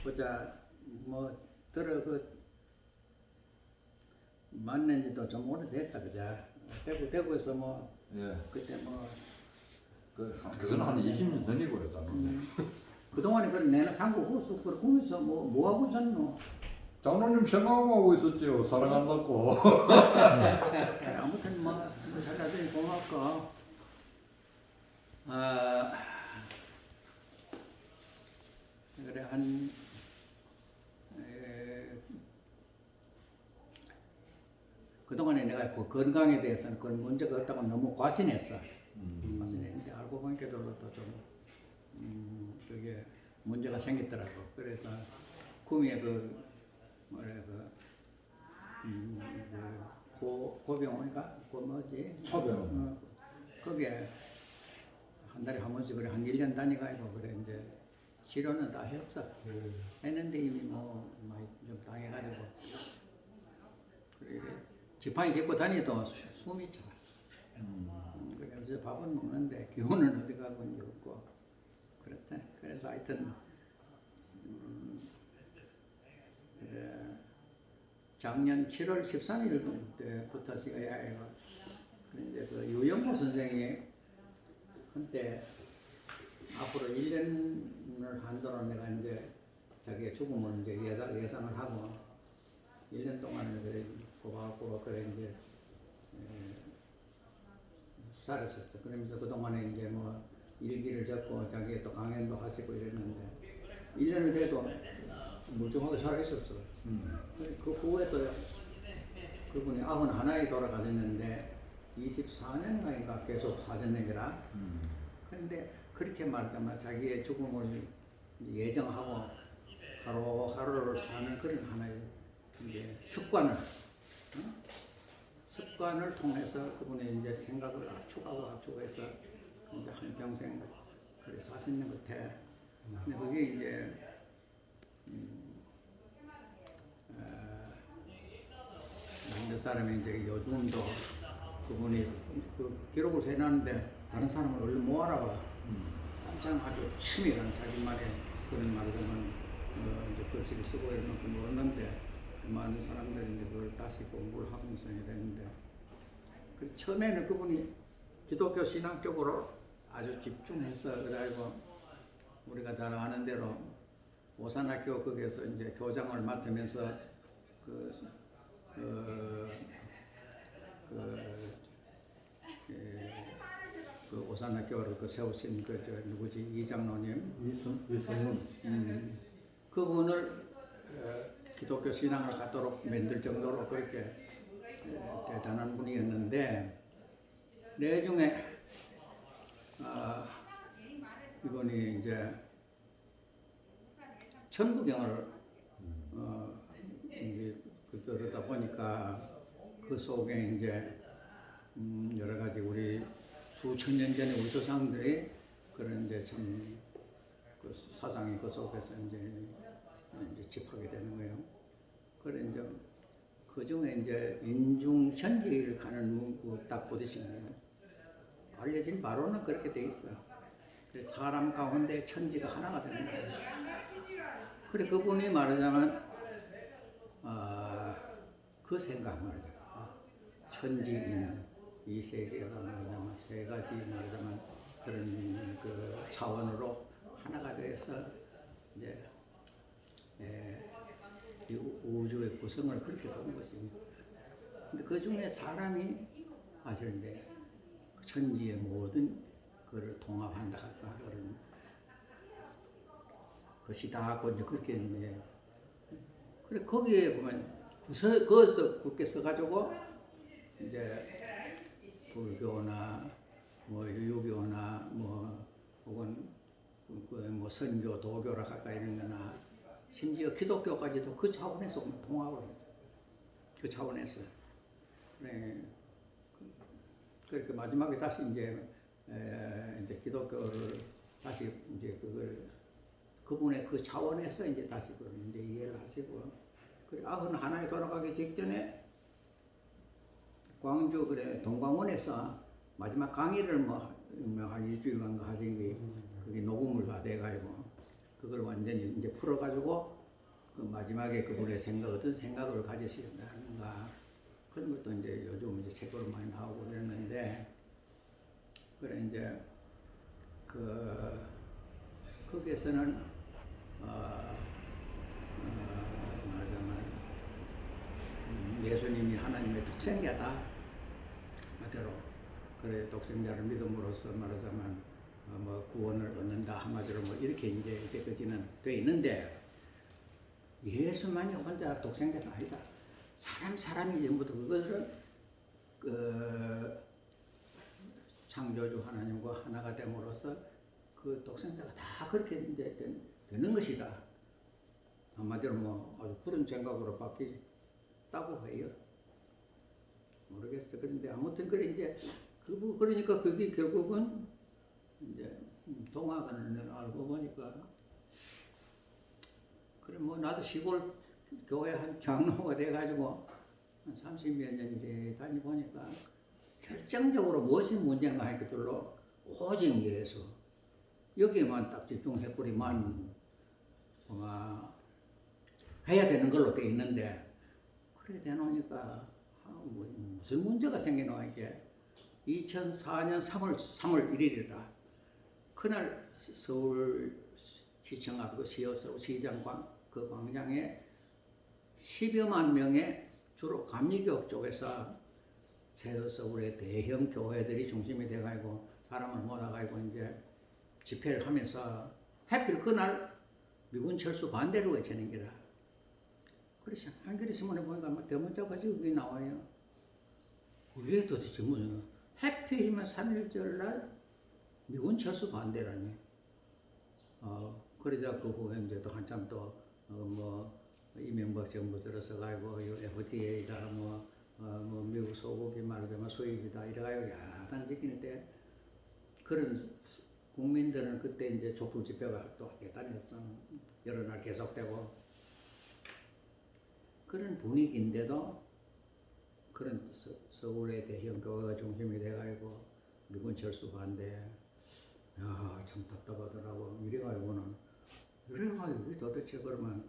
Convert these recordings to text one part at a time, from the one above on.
보자 뭐 들어 그 만난지도 좀 오래됐다 그자. 대구에서 뭐 예. 그때 뭐 그건 한 20년 전이고요, 저는. 그동안에 그 내나 상고 호수 그 구면서 뭐 하고 있었노? 장로님 생각하고 있었지요. 살아간다고. 아무튼 뭐 잘나더니 고맙고. 아 그래 한 그동안에 내가 그 건강에 대해서는 그런 문제가 없다고 너무 과신했어. 과신했는데 알고 보니까 별로 또좀 그게 문제가 생겼더라고. 그래서 구미에 그 뭐래 고병원인가? 그 뭐지? 고병원. 거기에 한 달에 한 번씩 그래 한 1년 다니가지고 그래 이제 치료는 다 했어. 했는데 이미 뭐 좀 당해가지고 그래 지팡이 짚고 다니도 숨이 차. 그래서 밥은 먹는데 기운은 어디 가고 이제 없고 그렇다. 그래서 하여튼 그래 작년 7월 13일 때부터 시가야해가 그런데 그 유영모 선생이 그때 앞으로 1년을 한도로 내가 이제 자기의 죽음을 이제 예상을 하고 1년 동안을 그래 꼬박꼬박 그래 이제 살았었어. 그러면서 그 동안에 이제 뭐 일기를 적고 자기 또 강연도 하시고 이랬는데 1년을 돼도 멀쩡하게 살아있었어. 그 후에 또 그분이 91에 돌아가셨는데 24년간인가 계속 사셨는거라. 그런데 그렇게 말하자면 자기의 죽음을 예정하고 하루하루를 사는 그런 하나의 이제 습관을 통해서 그분의 이제 생각을 압축해서 이제 한평생 그렇게 사시는 것 같아. 근데 그게 이제 몇 사람이 이제 요즘도 그분이 그 기록을 해놨는데 다른 사람을 얼른 모아라봐. 한참 아주 치밀한 자기만의 그런 말이면 이제 글씨를 쓰고 이런 것도 모르는데 많은 사람들이 이제 그걸 다시 공부를 하면서 이랬는데 그래서 처음에는 그분이 기독교 신앙 쪽으로 아주 집중해서 그래가지고 우리가 잘 아는 대로 오산학교 거기에서 이제 교장을 맡으면서 그 오산학교를 세우신 누구지 이장로님 이성문. 그분을 기독교 신앙을 갖도록 만들 정도로 그렇게 대단한 분이었는데 내중에 이분이 이제 천부경을 들었다 보니까 그 속에 이제 여러 가지 우리 수천 년 전에 우리 조상들이 그런 이제 참 그 사상이 그 속에서 이제 집하게 되는 거예요. 그래 이제 그 중에 이제 인중 천지를 가는 문구 딱 보듯이 알려진 바로는 그렇게 돼 있어. 그래서 사람 가운데 천지가 하나가 되는 거예요. 그래 그분이 말하자면 그 생각 말이야. 천지인 이 세계가 말하자면 세 가지 말하자면 그런 그 차원으로 하나가 돼서 이제 이 우주의 구성을 그렇게 본 것입니다. 근데 그 중에 사람이 사실인데 천지의 모든 그를 통합한다 할까 그런 것이다 하고 이제 그렇게 이제 그래 거기에 보면 거기서 굳게 써가지고 이제 불교나 뭐 유교나 뭐 혹은 뭐 선교 도교라 할까 이런 거나 심지어 기독교까지도 그 차원에서 통합을 했어요. 그 차원에서. 네. 그렇게 마지막에 다시 이제 기독교를 다시 이제 그분의 그 차원에서 이제 다시 그걸 이제 이해를 하시고, 그래 91에 돌아가기 직전에 광주 그래 동광원에서 마지막 강의를 뭐 한 일주일간 하신 게 그게 녹음을 다 돼가지고 그걸 완전히 이제 풀어가지고 그 마지막에 그분의 생각 어떤 생각을 가지시는가 그런 것도 이제 요즘 이제 책으로 많이 나오고 그랬는데 그래 이제 거기에서는 말하자면 예수님이 하나님의 독생자다 그대로 그래 독생자를 믿음으로써 말하자면 뭐 구원을 얻는다 한마디로 뭐 이렇게 이제 이때까지는 돼 있는데 예수만이 혼자 독생자가 아니다. 사람이 전부 다 그것을 창조주 하나님과 하나가 됨으로써 그 독생자가 다 그렇게 이제 되는 것이다. 한마디로 뭐 아주 그런 생각으로 바뀌었다고 해요. 모르겠어. 그런데 아무튼 그래 이제 그러니까 그게 결국은 이제 동화관을 알고 보니까 그래 뭐 나도 시골 교회 한 장로가 돼가지고 한 30몇 년이 다니보니까 결정적으로 무엇이 문제인가 할 것들로 오직 예수 여기에만 딱 집중해버리면 아마 해야 되는 걸로 돼 있는데 그렇게 돼놓으니까 무슨 문제가 생기나 이게 2004년 3월 1일이라 그날 서울시청 앞 그 시장 그 광장에 10여만 명의 주로 감리교역 쪽에서 서울의 대형 교회들이 중심이 돼가지고 사람을 모아가지고 이제 집회를 하면서 하필 그날 미군 철수 반대로 외치는 게라. 그래서 한겨레 신문에 보니까 막 대문자까지 여기 나와요. 이게 도대체 뭐냐? 하필이면 3.1절 날 미군 철수 반대라니. 그러자 그 후에 이제 또 한참 또 뭐 이명박 정부 들어서 가지고 FTA다 뭐 미국 소고기 말하자면 수입이다 이래가지고 야단 지키는데 그런 국민들은 그때 이제 촛불 집회가 또 대단했어. 여러 날 계속되고 그런 분위기인데도 그런 서울의 대형 교회가 중심이 돼가지고 미군 철수 반대 참 답답하더라고. 이래가지고는 이게 도대체 그러면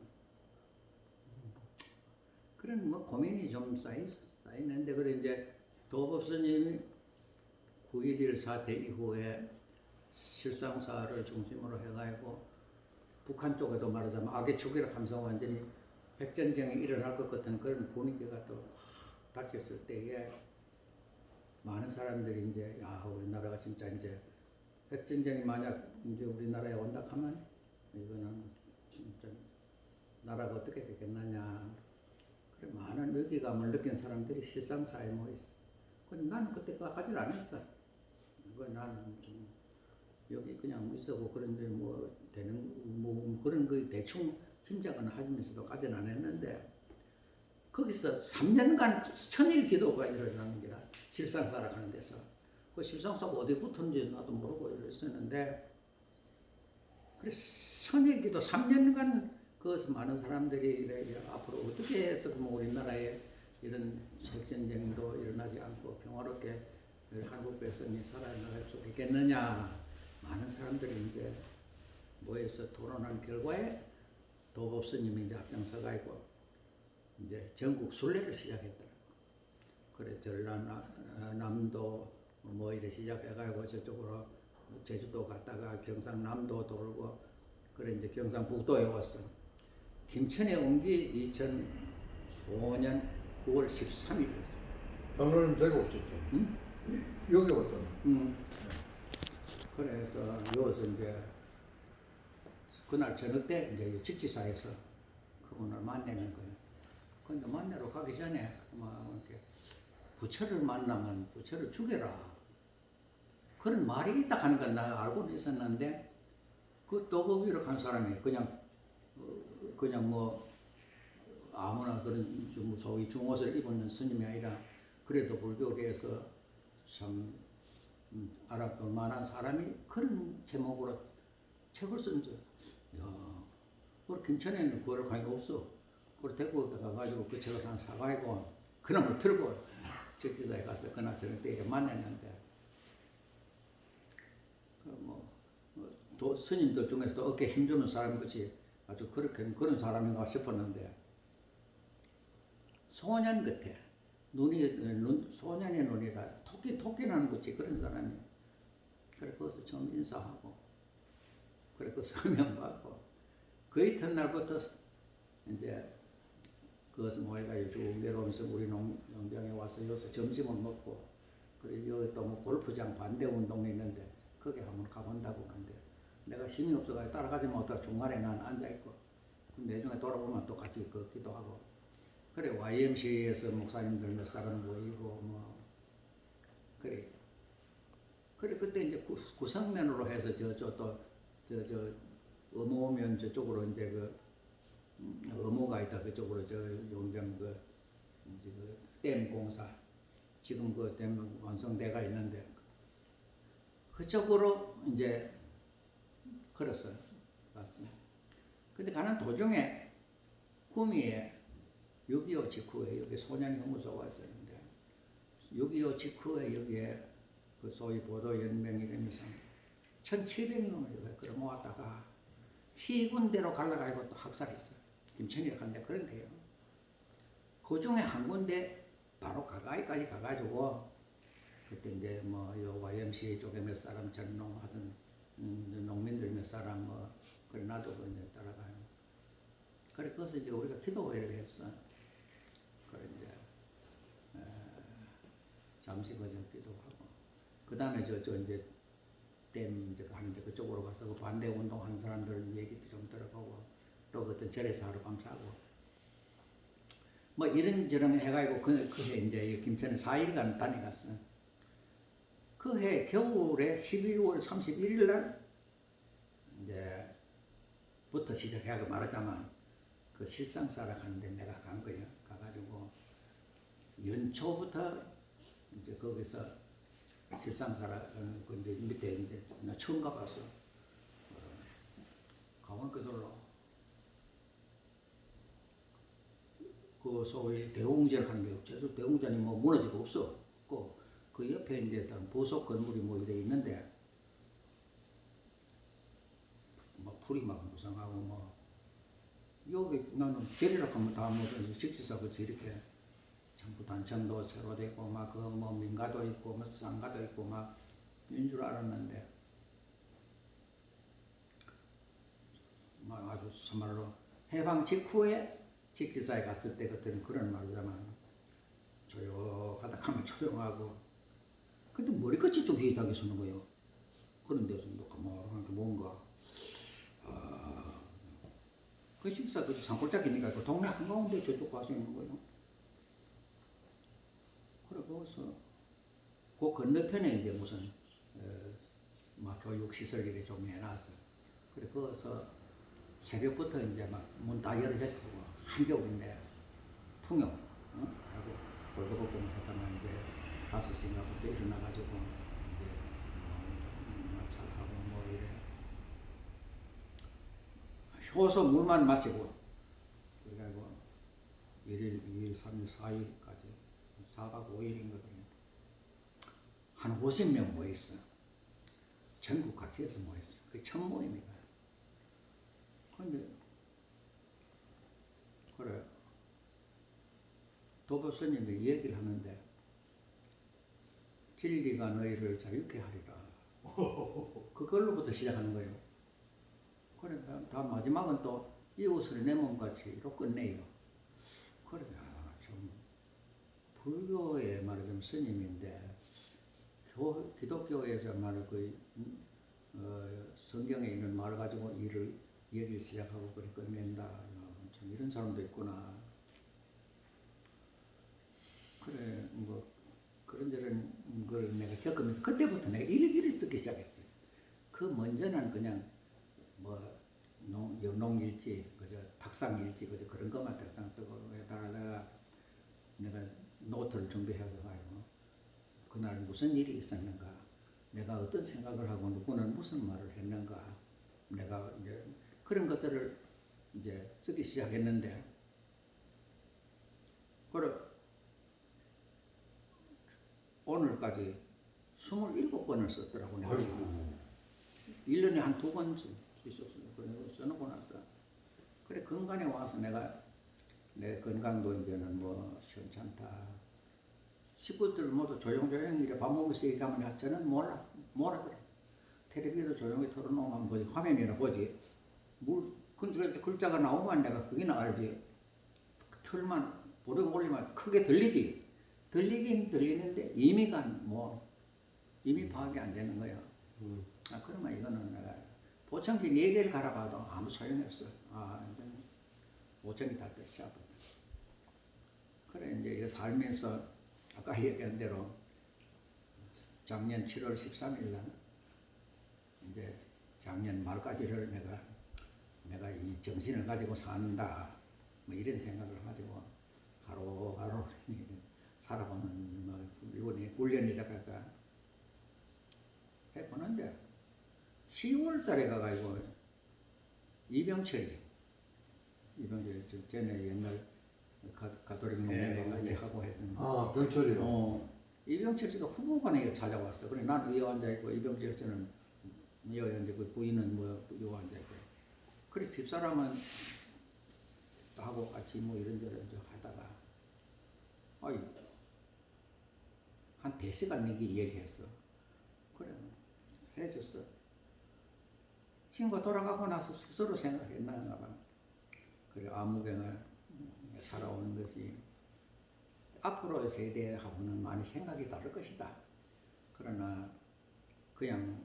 그런 뭐 고민이 좀 쌓이는데 그래 이제 도법 스님이 9.11 사태 이후에 실상사를 중심으로 해가지고 북한 쪽에도 말하자면 악의 축이라 하면서 완전히 핵전쟁이 일어날 것 같은 그런 분위기가 또 닥쳤을 때에 많은 사람들이 이제 우리나라가 진짜 이제 핵전쟁이 만약 이제 우리나라에 온다 하면 이거는 진짜 나라가 어떻게 되겠느냐. 그래 많은 위기감을 느낀 사람들이 실상사에 모였어. 근데 나는 그때까지는 안 했어. 나는 좀 여기 그냥 있어고 그런데 뭐 되는 뭐 그런 거 대충 짐작은 하면서도까지는 안 했는데 거기서 3년간 천일 기도가 일어나는 게라 실상사라 하는 데서 그 실상사가 어디 붙었는지 나도 모르고 이랬었는데 그래서 천일 기도 3년간 그것을 많은 사람들이 앞으로 어떻게 해서 우리나라에 이런 핵전쟁도 일어나지 않고 평화롭게 한국 백성이 살아나갈 수 있겠느냐 많은 사람들이 이제 모여서 토론한 결과에 도법 스님이 이제 앞장서가 있고 이제 전국 순례를 시작했더라고. 그래 전라남도 뭐 이래 시작해가지고 저쪽으로 제주도 갔다가 경상남도 돌고 그래 이제 경상북도에 왔어. 김천에 온 게 2005년 9월 13일이었어. 장로님 제가 없었죠. 응? 여기 왔잖아. 응. 그래서 여기서 이제 그날 저녁 때 이제 직지사에서 그분을 만나는 거예요. 근데 만나러 가기 전에 막 이렇게 부처를 만나면 부처를 죽여라. 그런 말이 있다 하는 건 나 알고는 있었는데 그 도법이라고 한 사람이 그냥 뭐 아무나 그런 소위 중옷을 입은 스님이 아니라 그래도 불교계에서 참 알아볼 만한 사람이 그런 제목으로 책을 쓴 줄. 우리 김천에는 그걸 관계 없어. 그걸 데리고 가가지고 그 책을 하나 사가지고 그놈을 들고 적지사에 가서 그날 저녁 때 만났는데 스님들 중에서도 어깨 힘주는 사람 같이 아주 그렇게 그런 사람인가 싶었는데 소년 같아. 소년의 눈이라 토끼 나는 거지 그런 사람이. 그래 거기서 처음 인사하고 그래 그 서명 받고 그 이튿날부터 이제 그것은 모이가 쭉 내려오면서 우리 농장에 와서 여기서 점심을 먹고 그리고 여기 또 뭐 골프장 반대 운동이 있는데 거기 한번 가본다고 하는데 내가 힘이 없어가지고 따라가지 못하고 중간에 난 앉아있고 내중에 돌아보면 또 같이 걷기도 하고 그래 YMCA에서 목사님들 몇 사람 모이고 뭐 그래 그때 이제 구성면으로 해서 저 어모면 저쪽으로 이제 그 어모가 있다 그쪽으로 저 용정 그 이제 댐 공사 지금 그 댐 완성돼가 있는데 그쪽으로 이제 걸었어 갔어. 근데 가는 도중에 구미에 6.25 직후에 여기 소년이 너무 좋아했었는데 6.25 직후에 여기에 그 소위 보도연맹이라면서 1,700명을 끌어모았다가 시군대로 갈라가지고 또 학살했어요. 김천이라고 하는데 그런데요. 그 중에 한 군데 바로 가까이까지 가가지고 그때 이제 뭐요 YMCA 쪽에 몇 사람 전농하던 농민들 몇 사람 뭐 그래 놔두고 이제 따라가요. 그래 그래서 이제 우리가 기도회를 했어. 그래 이제 잠시 그저 기도하고 그 다음에 저 이제 댐 이제 하는데 그쪽으로 가서 그 반대 운동하는 사람들 얘기도 좀 들어보고 또 그때 절에서 하룻밤 자고 뭐 이런저런 해가지고 그 해 이제 김천에 4일간 다녀갔어. 그 해 겨울에 12월 31일 날 이제 부터 시작해서 말하자면 그 실상사라 하는데 내가 간 거야. 가가지고 연초부터 이제 거기서 실상사라 그 이제 밑에 이제 나 처음 가봤어. 가만 그들로 그 소위 대웅전 하는 게 제주 대웅전이 뭐 무너지고 없어. 그 옆에 이제 부속 건물이 뭐 이래 있는데 뭐 풀이 막 무성하고 뭐 여기 나는 계리락 하면 다 뭐 직지사 그치 이렇게 전부 단청도 새로 되고 막 그 뭐 민가도 있고 뭐 상가도 있고 막 이런 줄 알았는데 뭐 아주 참말로 해방 직후에 직지사에 갔을 때 그때는 그런 말이지만 조용하다 하면 조용하고 근데 머리끝이 좀 희hit하게 서는 거예요. 그런 데서 가만하게 뭔가 그 식사 그 산골짜기니까 그 동네 한가운데 저쪽 가서 있는 거예요. 그래 거기서 그 건너편에 이제 무슨 막 교육 시설 이렇게 좀 해놨어. 그래 거기서 새벽부터 이제 막 문 다 열어졌고 한겨울인데 풍요 하고 벌거벗고 하다가 이제 5시인가부터 일어나가지고 이제 마찰하고 뭐 이래 효소 물만 마시고 그래가지고 1일, 2일, 3일, 4일까지 4박 5일인가 그래 한 50명 모였어. 전국 각지에서 모였어. 그게 첫 모임이다. 근데 그래 도보 스님이 얘기를 하는데 진리가 너희를 자유케 하리라. 그걸로부터 시작하는 거예요. 그래 다 마지막은 또 이웃을 내 몸같이로 끝내요. 그래 좀 불교의 말하자면 스님인데 기독교에서 말을 그 성경에 있는 말을 가지고 얘기를 시작하고 그래 끝낸다. 참 이런 사람도 있구나. 그래 뭐 그런저런 걸 내가 겪으면서 그때부터 내가 일기를 쓰기 시작했어요. 그 먼저는 그냥 뭐 영농일지 그저 탁상일지 그저 그런 것만 탁상 쓰고 내가 노트를 준비해서 가요. 그날 무슨 일이 있었는가, 내가 어떤 생각을 하고 누구는 무슨 말을 했는가, 내가 이제 그런 것들을 이제 쓰기 시작했는데, 그래 오늘까지 27권을 썼더라고 내가. 1년에 한 2권씩 있었어요. 그래 써놓고 나서 그래 건강에 와서 내가 내 건강도 이제는 뭐 시원찮다. 식구들 모두 조용조용히 이래 밥 먹으면서 얘기하면 저는 몰라더라. 텔레비도 조용히 틀어놓으면 보지 화면이나 보지. 근데 글자가 나오면 내가 그게 나알지. 틀만 보름 올리면 크게 들리지. 들리긴 들리는데 이미 파악이 안 되는 거야. 그러면 이거는 내가 보청기 4개를 갈아봐도 아무 소용이 없어. 이제 보청기 다 끝이야. 그래 이제 이거 살면서 아까 얘기한 대로 작년 7월 13일 날 이제 작년 말까지를 내가 이 정신을 가지고 산다. 뭐 이런 생각을 가지고 하루하루 살아보는 뭐 이번에 훈련이라 할까 해보는데 10월 달에 가가지고 이병철 전에 옛날 가톨릭 농회도 같이 하고 했던 병철이요. 이병철 씨가 후보관에 찾아왔어. 그래 나는 여기 앉아있고 이병철 씨는 여기 앉아있고 부인은 뭐 여기 앉아있고 그래 집사람은 하고 같이 뭐 이런저런 하다가 한 대시간 얘기했어. 그래 해줬어. 친구가 돌아가고 나서 스스로 생각했나 봐. 그래 아무개가 살아오는 것이 앞으로의 세대하고는 많이 생각이 다를 것이다. 그러나 그냥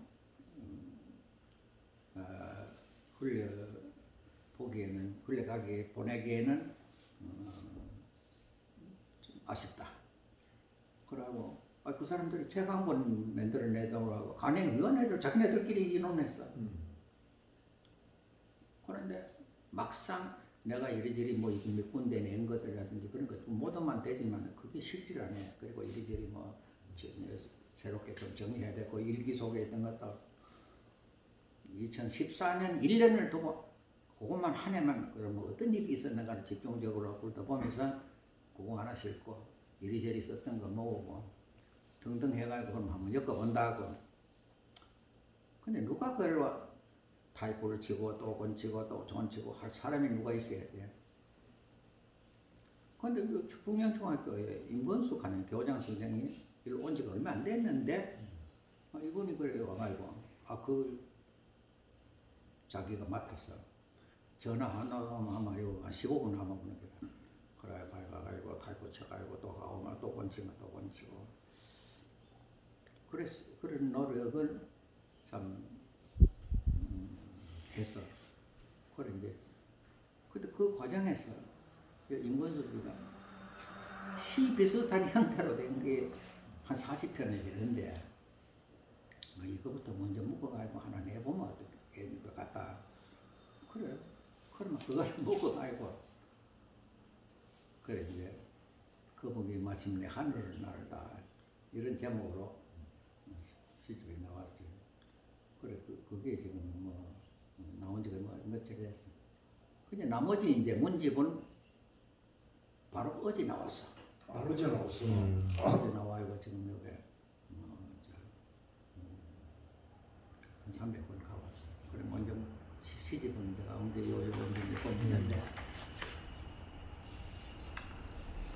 보내기에는 좀 아쉽다. 그러고 그 사람들이 책 한 권 만들어내자고 하고 간행위원회를 자기네들끼리 인원했어. 그런데 막상 내가 이리저리 뭐 몇 군데 낸 것들이라든지 그런 것 모두만 되지만 그게 쉽지 않아. 그리고 이리저리 뭐 새롭게 좀 정리해야 되고 일기 속에 있던 것도 2014년 1년을 두고 그것만 한 해만 그러면 어떤 일이 있었는가를 집중적으로 훑어보면서 그거 하나 싣고 이리저리 썼던 거 모으고 등등 해가지고 한번 엮어본다고. 근데 누가 그걸 타이프를 치고 또 건치고 또 존치고 할 사람이 누가 있어야 돼. 근데 그 북양중학교에 임건수 가는 교장 선생님이 온 지가 얼마 안 됐는데 이분이 그래 와가지고 자기가 맡았어. 전화 하나 하면 아마 한 15분 하면 보는 거야. 그래 가가지고 타이프 쳐가지고 또 가오면 또 건치면 또 건치고. 그런 노력을 참 했어. 그래 이제 근데 그 과정에서 임건수가 시 비슷한 형태로 된 게 한 40편이 되는데 이거부터 먼저 묶어가지고 하나 내보면 어떻게 될 것 같다. 그래. 그러면 그걸 묶어가지고 그래 이제 거북이 마침내 하늘을 날다 이런 제목으로 시집이 나왔어요. 그래 그게 지금 뭐 나온 지가 며칠 됐어. 근데 나머지 이제 문집은 바로 어제 나왔어. 어제 나왔어. 어제 나와이고 지금 여기 한 300권 가왔어. 그래 먼저 시집은 제가 언제 요즘 몇 번 했는데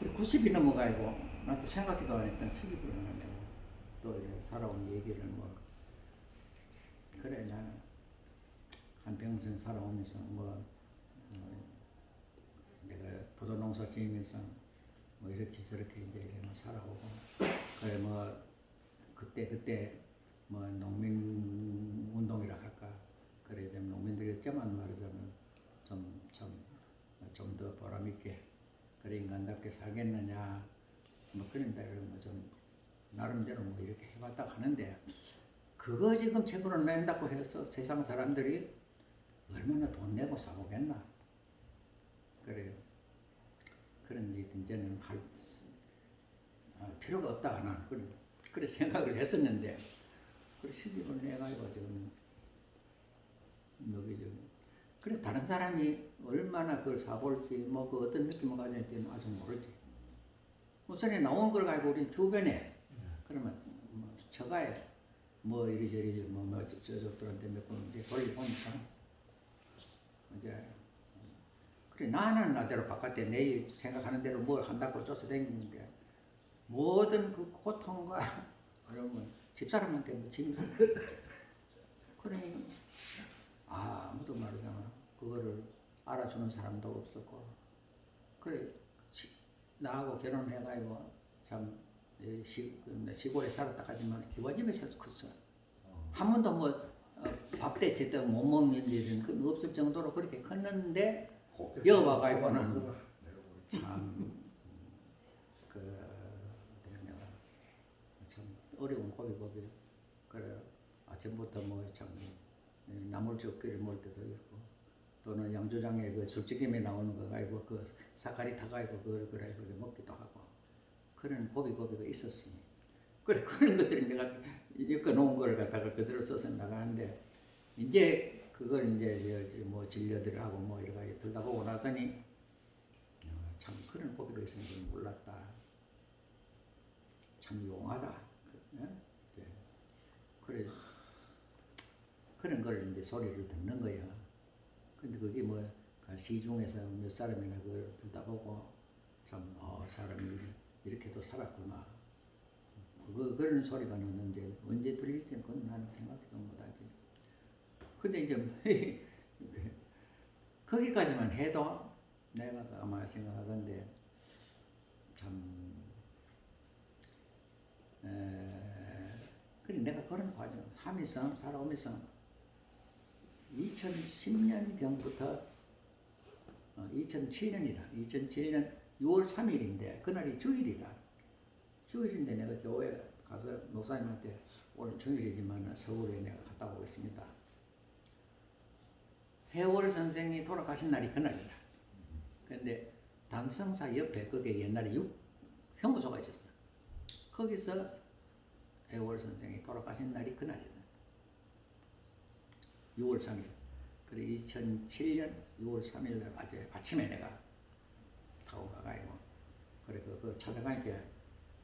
90이 넘어가고 나도 생각지도 안 했던 시집을 하는데 또 살아온 얘기를 뭐 그래 나는 한평생 살아오면서 내가 포도농사 지으면서 뭐 이렇게 저렇게 이제 살아오고 그래 뭐 그때 뭐 농민 운동이라 할까 그래 좀 농민들이 어쩌면 말하자면 좀 더 보람 있게 그래 인간답게 살겠느냐 뭐 그런 데를 뭐 좀 나름대로 뭐 이렇게 해봤다 하는데 그거 지금 책으로 낸다고 해서 세상 사람들이 얼마나 돈 내고 사보겠나. 그래요. 그런 일 이제는 할 필요가 없다 하나 그래 생각을 했었는데 그래 시집을 내가지고 지금 여기 그래 다른 사람이 얼마나 그걸 사볼지 뭐 그 어떤 느낌을 가질지는 아직 모르지. 우선에 나온 걸 가지고 우리 주변에 그러면 뭐 처가에 뭐 이리저리 저쪽들한테 몇 번 돌려보니까 이제 그래 나는 나대로 바깥에 내 생각하는 대로 뭘 한다고 쫓아다니는데 모든 그 고통과 그러면 집사람한테 뭐 짐. 그래 아무도 말이잖아. 그거를 알아주는 사람도 없었고 그래 나하고 결혼해가지고 참 시골에 살았다 하지만 기와집에서 컸어. 한 번도 뭐 밥때 제때 못 먹는 일은 없을 정도로 그렇게 컸는데 여기 와가지고는 참그 내가 참 어려운 고비고비 그래 아침부터 뭐 참 나물젓기를 먹을 때도 있고 또는 양조장에 그 술찌개에 나오는 거 가지고 그 사카리 타가지고 그걸 그래 먹기도 하고 그런 고비고비가 있었으니 그래 그런 것들이 내가 엮어 놓은 걸 갖다가 그대로 써서 나가는데 이제 그걸 이제 뭐 진료들하고 뭐 이렇게 들다 보고 나더니 참 그런 고비가 있는 줄 몰랐다. 참 용하다. 그래 그런 걸 이제 소리를 듣는 거야. 근데 그게 뭐 시중에서 몇 사람이나 그걸 듣다 보고 참 사람이 이렇게도 살았구나. 그런 소리가 나는데 언제 들릴지 그건 나는 생각도 못하지. 근데 이제 거기까지만 해도 내가 아마 생각하건데 참 그래 내가 그런 과정 하면서 살아오면서 2010년경부터 2007년 6월 3일인데 그날이 주일인데 내가 교회 가서 목사님한테 오늘 주일이지만 서울에 내가 갔다 오겠습니다. 해월 선생이 돌아가신 날이 그날이라. 근데 단성사 옆에 거기에 옛날에 형무소가 있었어. 거기서 해월 선생이 돌아가신 날이 그날이라. 6월 3일. 그래 2007년 6월 3일 날 아침에 내가 타고 가가지고 그래 그 찾아가니까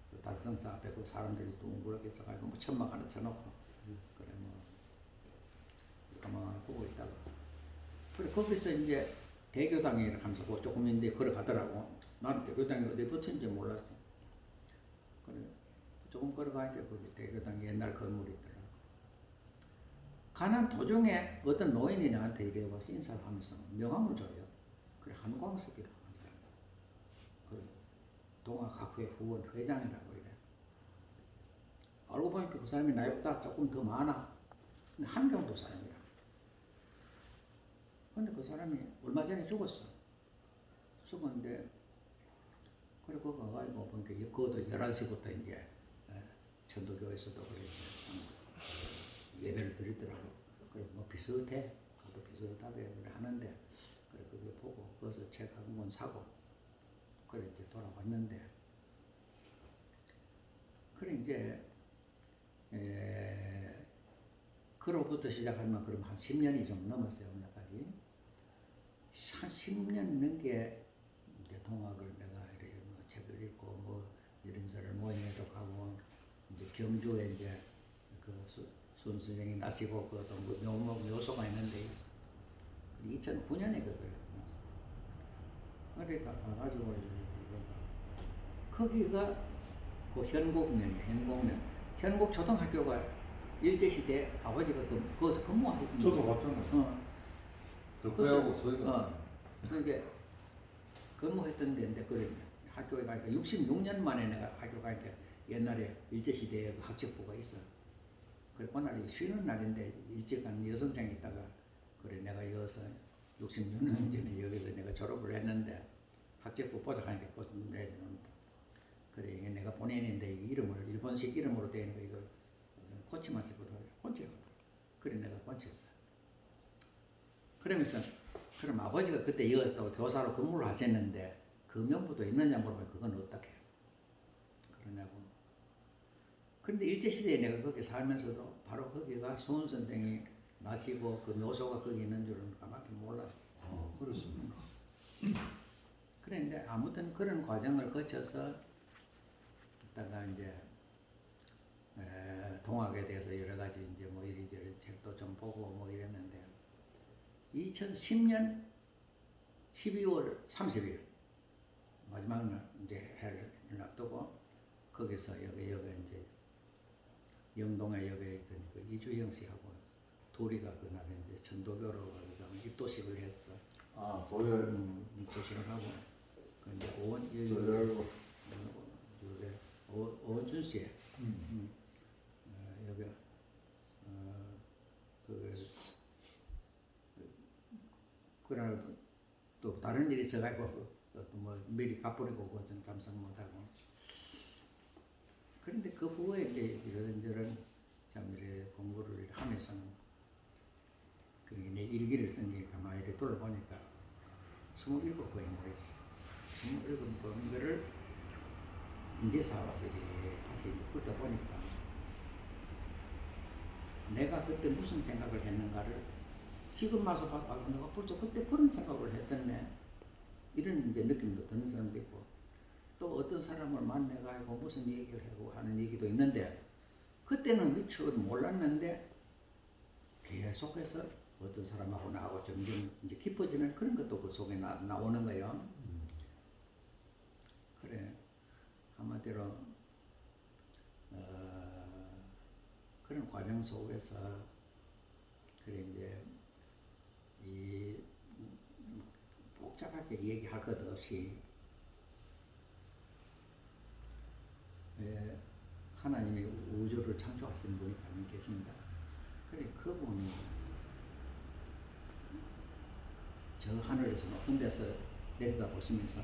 그 단성사 앞에 그 사람들이 둥그렇게 있어가지고 뭐 천막 하나 쳐놓고 그래 뭐 가만 보고 있다가 그래 거기서 이제 대교당에 가면서 그 조금 인데 걸어가더라고. 나는 대교당이 어디 붙은지 몰랐어. 그래 조금 걸어가니까 거기 대교당 옛날 건물이 있더라. 가는 도중에 어떤 노인이 나한테 이래 와서 인사를 하면서 명함을 줘요. 그래 한광석이라고 한 사람. 그래 동아학회 후원 회장이라고 이래. 알고 보니까 그 사람이 나이보다 조금 더 많아. 근데 함경도 사람이야. 근데 그 사람이 얼마 전에 죽었어. 죽었는데 그래 그거 가가지고 보니까 그것도 11시부터 이제 천도교에서도 그래 예배를 드리더라고. 그래 뭐 비슷해. 그것도 비슷하게 하는데 그래 그게 보고 거기서 책 한 권 사고 그래 이제 돌아왔는데 그래 이제 그로부터 시작하면 그럼 한 10년이 좀 넘었어요. 오늘까지 한 10년 넘게 이제 동학을 내가 이렇게 뭐 책을 읽고 뭐 이런저런 모임에도 가고 이제 경주에 이제 그 손 선생이 나시고 그것도 뭐 묘소가 있는 데 있어. 2009년에 그걸 그러니까 가가지고 거기가 그 현곡 초등학교가 일제시대 아버지가 거기서 근무하셨거든요. 저도 봤잖아요. 덕배하고 서희가. 그게 근무했던 데인데 그래 학교에 가니까 66년 만에 내가 학교 가니까 옛날에 일제시대에 그 학적부가 있어. 그래 그날이 쉬는 날인데 일찍 간 여선생이 있다가 그래 내가 여기서 66년 전에 여기서 내가 졸업을 했는데 학적부 보자 하니까 내려놓는다. 그래 이게 내가 보내는데 이름을 일본식 이름으로 되는 거 이걸 고치만 싶어도 고쳐. 그래 내가 고쳤어. 그러면서 그럼 아버지가 그때 여기서 또 교사로 근무를 하셨는데 그 명부도 있느냐 물어보면 그건 어떻게 그러냐고. 근데 일제시대에 내가 거기 살면서도 바로 거기가 수훈 선생이 나시고 그 묘소가 거기 있는 줄은 까맣게 몰랐어. 그렇습니까? 그런데 아무튼 그런 과정을 거쳐서 있다가 이제 동학에 대해서 여러 가지 이제 뭐 이리저리 책도 좀 보고 뭐 이랬는데 2010년 12월 30일 마지막 날 이제 해를 놔두고 거기서 여기 이제 영동에 여기 있던 그 이주영 씨하고 둘이가 그날 이제 전도교로 가서 입도식을 했어. 아, 소열. 입도식을 하고 그 이제 오원 소열고. 오원준 씨 여기 그 그날 또 다른 일이 있어가지고 또 뭐 미리 가버리고 그것은 참석 못하고 그런데 그 후에 이제 이런저런 참 이렇게 공부를 하면서는 내 일기를 쓴 게 가만히 이렇게 돌아보니까 27권이 모였어. 27권을 인제사 와서 이제 다시 읽다 보니까 내가 그때 무슨 생각을 했는가를 지금 와서 봐도 아, 내가 벌써 그때 그런 생각을 했었네. 이런 이제 느낌도 드는 사람도 있고 또 어떤 사람을 만나가지고 무슨 얘기를 하고 하는 얘기도 있는데 그때는 미처 몰랐는데 계속해서 어떤 사람하고 나하고 점점 이제 깊어지는 그런 것도 그 속에 나오는 거예요. 그래 한마디로 그런 과정 속에서 그래 이제 이 복잡하게 얘기할 것 없이 하나님이 우주를 창조하신 분이 한 계십니다. 그래 그분이 저 하늘에서 높은 데서 내려다 보시면서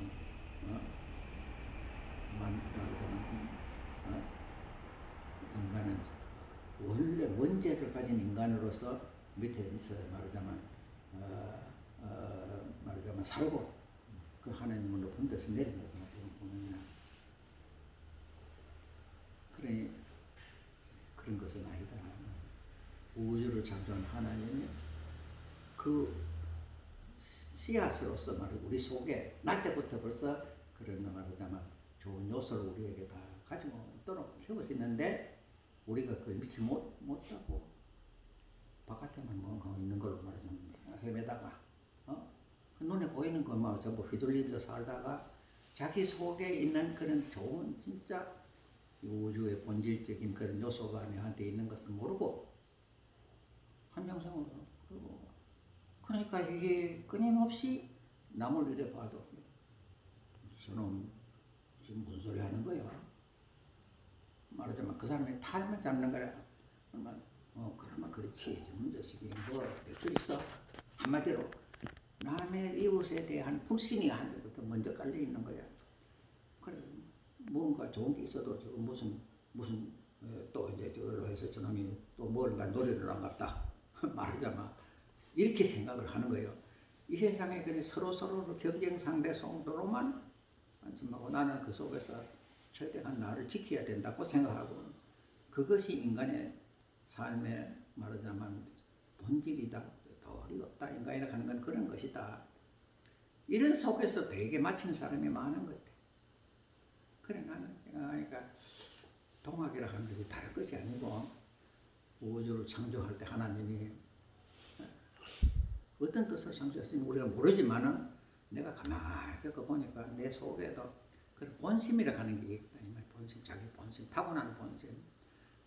인간은 원래 원죄를 가진 인간으로서 밑에서 말하자면 살고 그 하나님은 높은 데서 내려다 보면 그래 그런 것은 아니다. 우주를 창조한 하나님이 그 씨앗으로서 우리 속에 날 때부터 벌써 그런 말하자면 좋은 요소를 우리에게 다 가지고 있도록 키웠었는데 우리가 그걸 미치 못하고 바깥에만 뭔가 있는 걸로 말하자면 헤매다가 그 눈에 보이는 것만 전부 휘둘리면서 살다가 자기 속에 있는 그런 좋은 진짜 우주의 본질적인 그런 요소가 내한테 있는 것을 모르고 한평생으로 그리고 그러니까 이게 끊임없이 남을 이래 봐도 저는 지금 무슨 소리 하는 거야? 말하자면 그 사람의 탈만 잡는 거야. 그러면 그렇지. 문제식이 뭐될수 있어? 한마디로 남의 이웃에 대한 불신이 한테부터 먼저 깔려 있는 거야. 그래 뭔가 좋은 게 있어도 지금 무슨 또 이제 저걸로 해서 저놈이 또 뭔가 노래를 안 갔다 말하자면 이렇게 생각을 하는 거예요. 이 세상에 그냥 서로를 경쟁 상대 정도로만 안심하고 나는 그 속에서 최대한 나를 지켜야 된다고 생각하고 그것이 인간의 삶의 말하자면 본질이다. 도리 없다. 인간이라 하는 건 그런 것이다. 이런 속에서 되게 맞히는 사람이 많은 것 같아. 그래 나는 생각하니까 동학이라 하는 것이 다른 것이 아니고 우주를 창조할 때 하나님이 어떤 뜻을 창조했으면 우리가 모르지만은 내가 가만히 겪어보니까 내 속에도 그런 본심이라 하는 게 있다. 본심, 자기 본심, 타고난 본심.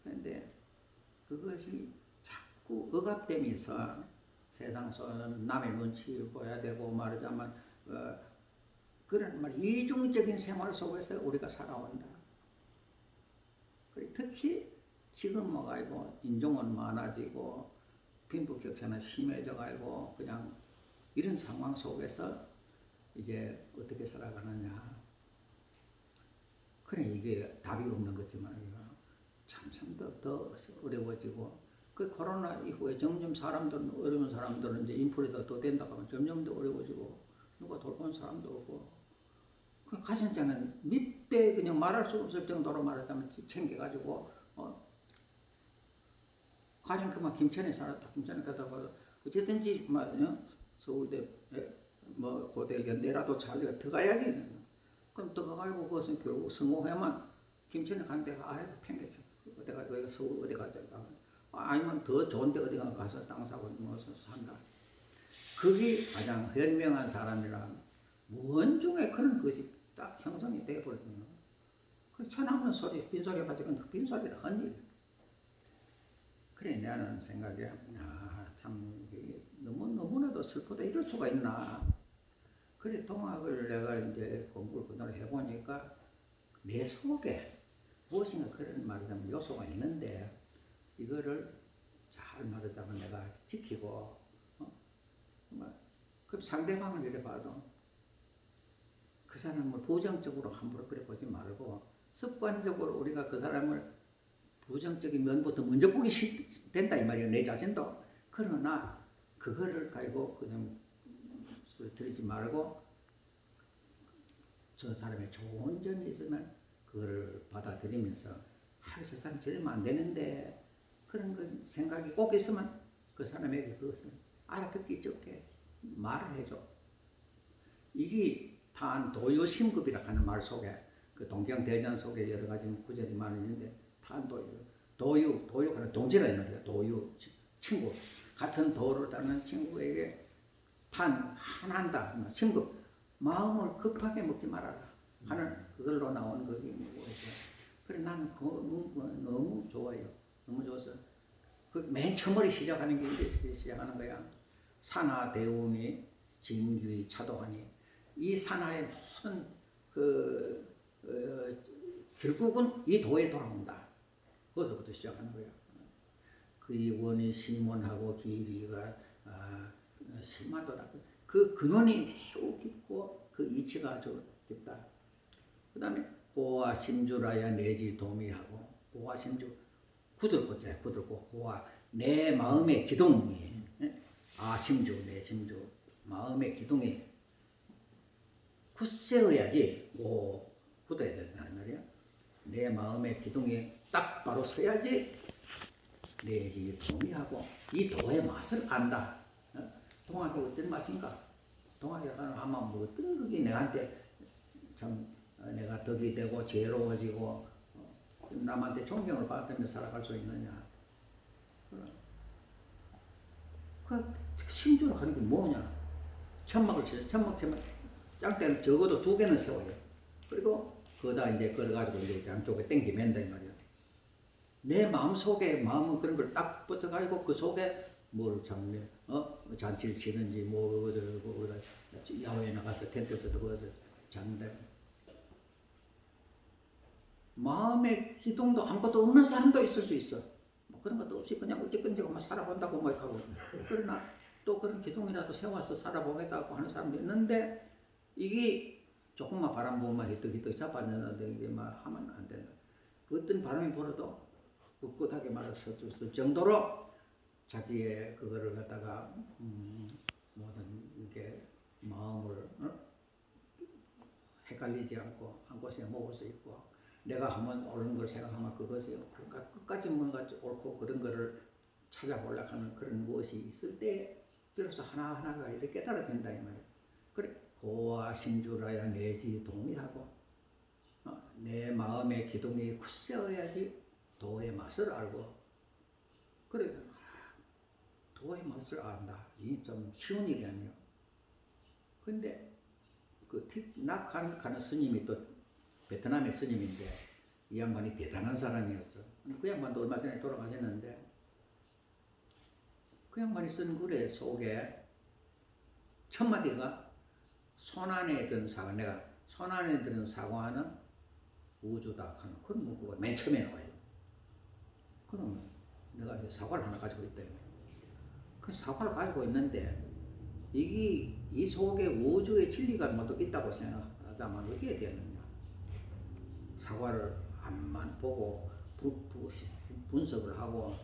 그런데 그것이 자꾸 억압되면서 세상 속은 남의 눈치 보여야 되고 말하자면 그런 말 이중적인 생활 속에서 우리가 살아온다. 특히 지금 뭐가지고 인종은 많아지고 빈부격차는 심해져가지고 그냥 이런 상황 속에서 이제 어떻게 살아가느냐. 그래 이게 답이 없는 거지만 점점 더 어려워지고 그 코로나 이후에 점점 사람들은 어려운 사람들은 이제 인플레도 또 된다고 하면 점점 더 어려워지고 누가 돌보는 사람도 없고 그 가정자는 밑배 그냥 말할 수 없을 정도로 말하자면 챙겨가지고 가령 그만 김천에 살았다. 김천에 가다가 어쨌든지 서울대 뭐 고대 연대라도 잘 들어가야지. 그럼 들어가고 그것은 결국 성공해만 김천에 간 데가 아예 팽개쳐. 어디가 여기가 서울 어디 가자. 아니면 더 좋은 데 어디가 가서 땅 사고 뭐 산다. 그게 가장 현명한 사람이란 원중에 그런 것이 딱 형성이 되어버리거든요. 그 천하는 소리, 빈소리 가지고 빈소리를 한 일. 그래 나는 생각에 참 너무나도 슬프다 이럴 수가 있나. 그래 동학을 내가 이제 공부를 그대로 해보니까 내 속에 무엇인가 그런 말하자면 요소가 있는데 이거를 잘 말하자면 내가 지키고 그럼 상대방을 이래 봐도 그 사람을 부정적으로 함부로 그래 보지 말고 습관적으로 우리가 그 사람을 부정적인 면부터 먼저 보기 된다 이 말이에요. 내 자신도. 그러나 그거를 가지고 그냥 소리 들이지 말고 저 사람의 좋은 점이 있으면 그걸 받아들이면서 저 사람 저러면 안 되는데 그런 그 생각이 꼭 있으면 그 사람에게 그것을 알아듣기 좋게 말을 해줘. 이게 탄도유심급이라 하는 말 속에 그 동경대전 속에 여러 가지 구절이 많이 있는데 도유하는 동지라 이거예요. 도유 친구 같은 도를 따르는 친구에게 하나한다 심급 마음을 급하게 먹지 말아라 하는 그걸로 나온 그게 뭐였죠. 그래 나는 너무 좋아요. 너무 좋아서 그 맨 처음으로 시작하는 게 이렇게 시작하는 거야. 산하 대운이 진귀 차도하니 이 산하의 모든 결국은 이 도에 돌아온다. 거기서부터 시작하는 거야. 그 원이 신문하고 길이가 심하도다. 그 근원이 매우 깊고 그 이치가 아주 깊다. 그 다음에 고와 심주라야 내지 도미하고 고와 심주 굳을꽃자야 굳을꽃 고와 내 마음의 기둥이 심주 내 심주 마음의 기둥이 굳세어야지 굳어야 된다는 말이야. 내 마음의 기둥이 딱 바로 서야지 내지 도미하고 이 도의 맛을 안다. 동학이 어떤 맛인가? 동학이 아마 뭐 어떤 그게 내한테 참 내가 덕이 되고 지혜로워지고 남한테 존경을 받으며 살아갈 수 있느냐? 그 심주로 하는 게 뭐냐? 천막을 쳐요. 천막 치면 짱대는 적어도 2개는 세워요. 그리고 거기다 이제 걸어가지고 이제 양쪽에 땡기 맨다 이 말이야. 내 마음 속에 마음은 그런 걸 딱 붙어가지고 그 속에 뭘 참네, 잔치를 치는지 야외에 나가서 텐트에서 거기서 자는데 마음의 기둥도 아무것도 없는 사람도 있을 수 있어. 뭐 그런 것도 없이 그냥 어찌건지고만 살아본다고 뭐 하고 그러나 또 그런 기둥이라도 세워서 살아보겠다고 하는 사람도 있는데 이게 조금만 바람 부으면 히떡히떡 자빠졌는데 이게 막 하면 안 된다. 어떤 바람이 불어도 꿋꿋하게 말아서 줄 정도로 자기의 그거를 갖다가 모든 이게 마음을 헷갈리지 않고 한 곳에 모을 수 있고 내가 한번 옳은 걸 생각하면 그것이 끝까지 뭔가 옳고 그런 거를 찾아보려고 하는 그런 무엇이 있을 때 비로소 하나하나가 이렇게 깨달아진다 이 말이야. 그래 고와 심주라야 내지 동의하고 내 마음의 기둥이 굳세어야지 도의 맛을 알고 그래 도의 맛을 안다. 이 좀 쉬운 일이 아니에요. 근데 그 낙하는 스님이 또 베트남의 스님인데 이 양반이 대단한 사람이었어. 그 양반도 얼마 전에 돌아가셨는데 그 양반이 쓴 글의 속에 첫 마디가 손 안에 든 사과 내가 손 안에 드는 사과는 우주다 하는 그런 문구가 맨 처음에 나와요. 그럼 내가 사과를 하나 가지고 있다. 그 사과를 가지고 있는데 이게 이 속에 우주의 진리가 모두 있다고 생각하자면 어떻게 되느냐? 사과를 앞만 보고 분석을 하고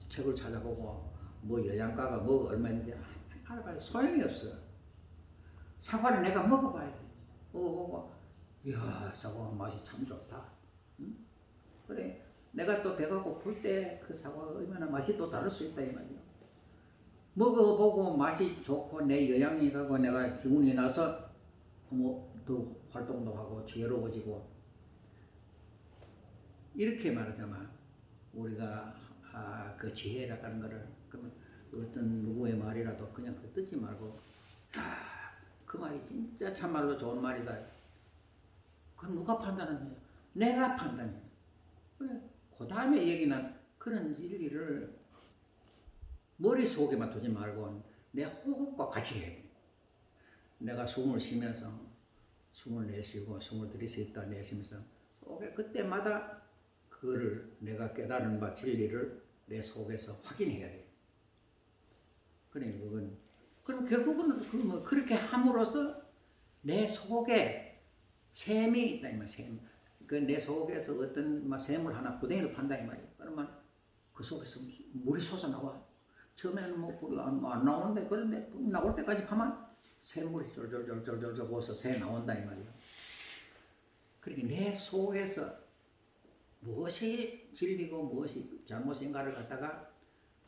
책을 찾아보고 뭐 영양가가 뭐가 얼마 있는지 알아봐야 소용이 없어. 사과를 내가 먹어봐야 돼. 먹어보고 이야 사과 맛이 참 좋다. 응? 그래 내가 또 배가 고플 때 그 사과가 얼마나 맛이 또 다를 수 있다 이 말이야. 먹어보고 맛이 좋고 내 영양이 가고 내가 기운이 나서 뭐 더 활동도 하고 지혜로워지고 이렇게 말하자면 우리가 그 지혜라고 하는 거를 그러면 어떤 누구의 말이라도 그냥 그 듣지 말고 그 말이 진짜 참말로 좋은 말이다. 그럼 누가 판단하냐? 내가 판단해. 그래. 그 다음에 얘기는 그런 진리를 머릿속에만 두지 말고 내 호흡과 같이 해. 내가 숨을 쉬면서 숨을 내쉬고 숨을 들이쉬었다 내쉬면서 속에 그때마다 그거를 내가 깨달은 바 진리를 내 속에서 확인해야 돼. 그래 그건 그럼 결국은 그 뭐 그렇게 함으로써 내 속에 샘이 있다 이 말. 샘. 그 내 속에서 어떤 막 샘을 하나 구덩이를 판다 이 말이야. 그러면 그 속에서 물이 솟아 나와. 처음에는 안 나오는데 그런데 나올 때까지 파면 샘물이 졸졸졸졸졸 부어서 새 나온다 이 말이야. 그러니까 내 속에서 무엇이 진리고 무엇이 잘못인가를 갖다가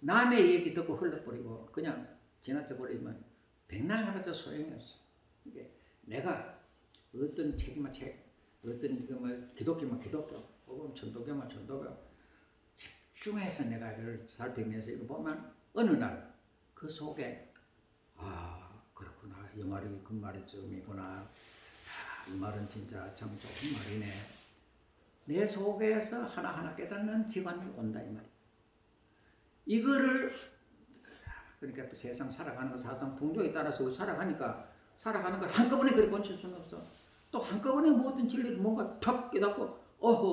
남의 얘기 듣고 흘러버리고 그냥 지나쳐 버리면 백날 해봤자 소용이 없어. 이게 내가 어떤 책이면 책, 어떤 기독교면 기독교, 혹은 천도교면 천도교 집중해서 내가 이걸 살피면서 이거 보면 어느 날 그 속에 그렇구나 이 말이 그 말이 쯤이구나. 이 말은 진짜 참 좋은 말이네. 내 속에서 하나하나 깨닫는 시간이 온다 이 말이야. 이거를 그러니까 세상 살아가는 거 사상 풍조에 따라서 살아가는 걸 한꺼번에 그렇게 본칠 수는 없어. 또 한꺼번에 모든 진리를 뭔가 턱 깨닫고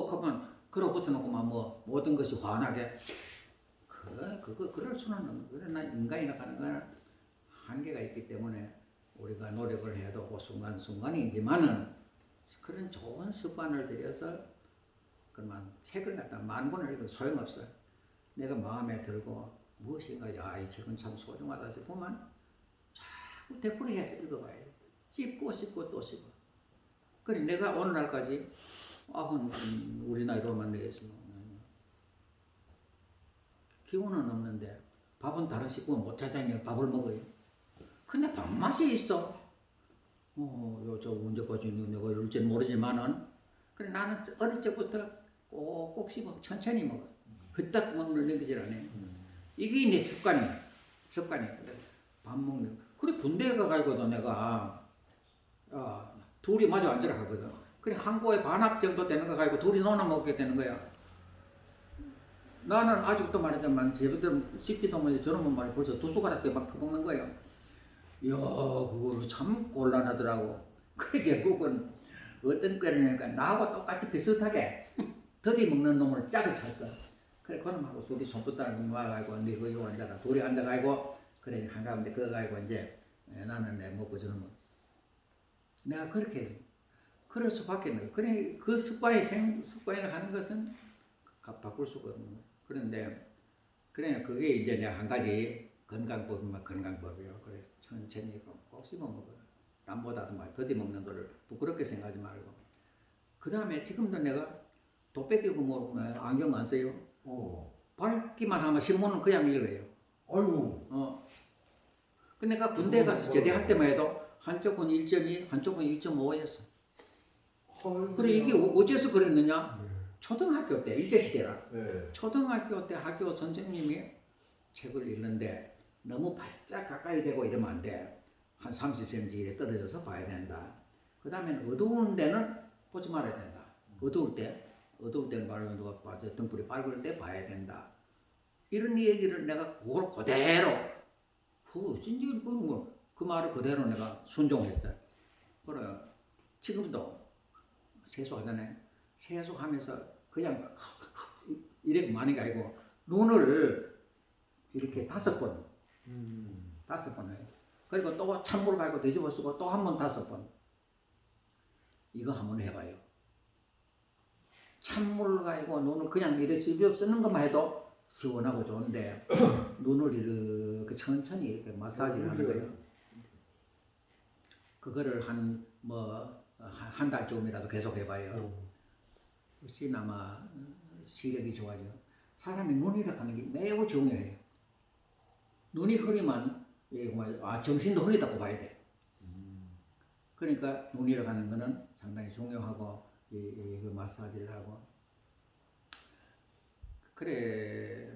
그만 그러고 붙어놓고만 뭐 모든 것이 환하게 그럴 수는 없는. 그러나 인간이 나가는 건 한계가 있기 때문에 우리가 노력을 해도 그 순간순간이지만은 그런 좋은 습관을 들여서 그만 책을 갖다 만 권을 읽어도 소용없어. 내가 마음에 들고 무엇인가 이 책은 참 소중하다 싶으면 자꾸 되풀이해서 읽어봐야 돼. 씹고 또 씹어. 그래 내가 오늘날까지 우리 나이로만 내겠으면 기운은 없는데 밥은 다른 식구가 못 찾아니 밥을 먹어요. 근데 밥맛이 있어. 저 언제까지 내가 이럴지는 모르지만은 그래 나는 어릴 적부터 꼭꼭 씹어 천천히 먹어. 흩딱 먹는 거질 않아. 이게 내 습관이야. 그래 밥 먹는. 그래 군대에 가가지고도 내가 둘이 마주 앉으라 하거든. 그래 한 고에 반합 정도 되는 거 가지고 둘이 나눠 먹게 되는 거야. 나는 아직도 말하자면 제부터 씹지도 못해 저놈은 말이 벌써 두 숟가락씩 막 퍼먹는 거예요. 이야 그거 참 곤란하더라고. 그래 결국은 어떤 꾀냐니까 나하고 똑같이 비슷하게 더디 먹는 놈을 짝을 찼어. 그래 그놈하고 둘이 손붙들고 모아가지고 네 거기 앉아라. 둘이 앉아가지고 그래 한가운데 그거 가지고 이제 나는 내 먹고 저놈은 내가 그렇게 그럴 수밖에 없는 거야. 그래 그 습관을 하는 것은 바꿀 수가 없는 거야. 그런데 그래 그게 이제 내가 한 가지 건강법이면 건강법이요. 그래 천천히 꼭 씹어 먹어. 남보다도 막 더디 먹는 거를 부끄럽게 생각하지 말고. 그 다음에 지금도 내가 도 뺏기고 뭐 안경 안 써요. 밝기만 하면 신문은 그냥 읽어요. 아이고. 근데 내가 군대 가서 제대할 때만 해도 한쪽은 1.2, 한쪽은 1.5였어. 그래 이게 어째서 그랬느냐? 초등학교 때 일제시대라. 초등학교 때 학교 선생님이 책을 읽는데 너무 바짝 가까이 대고 이러면 안 돼. 한 30cm 이래 떨어져서 봐야 된다. 그 다음에 어두운 데는 보지 말아야 된다. 어두울 때는 바로 누가 등불이 밝을 때 봐야 된다. 이런 얘기를 내가 그걸 그대로 그 말을 그대로 내가 순종했어요. 그래 지금도 세수하잖아요. 세수하면서 그냥 이렇게 많이 가 아니고 눈을 이렇게 5번 해요. 그리고 또 찬물 가지고 뒤집어 쓰고 또 한 번 5번. 이거 한번 해봐요. 찬물 가지고 눈을 그냥 이렇게 쓰는 것만 해도 시원하고 좋은데 눈을 이렇게 천천히 이렇게 마사지를 하는 거예요. 그거를 한 달쯤이라도 계속 해봐요. 훨씬 아마 시력이 좋아져. 사람이 눈이라 하는 게 매우 중요해요. 눈이 흐리면 정신도 흐리다고 봐야 돼. 그러니까 눈이라 하는 거는 상당히 중요하고 그 마사지를 하고 그래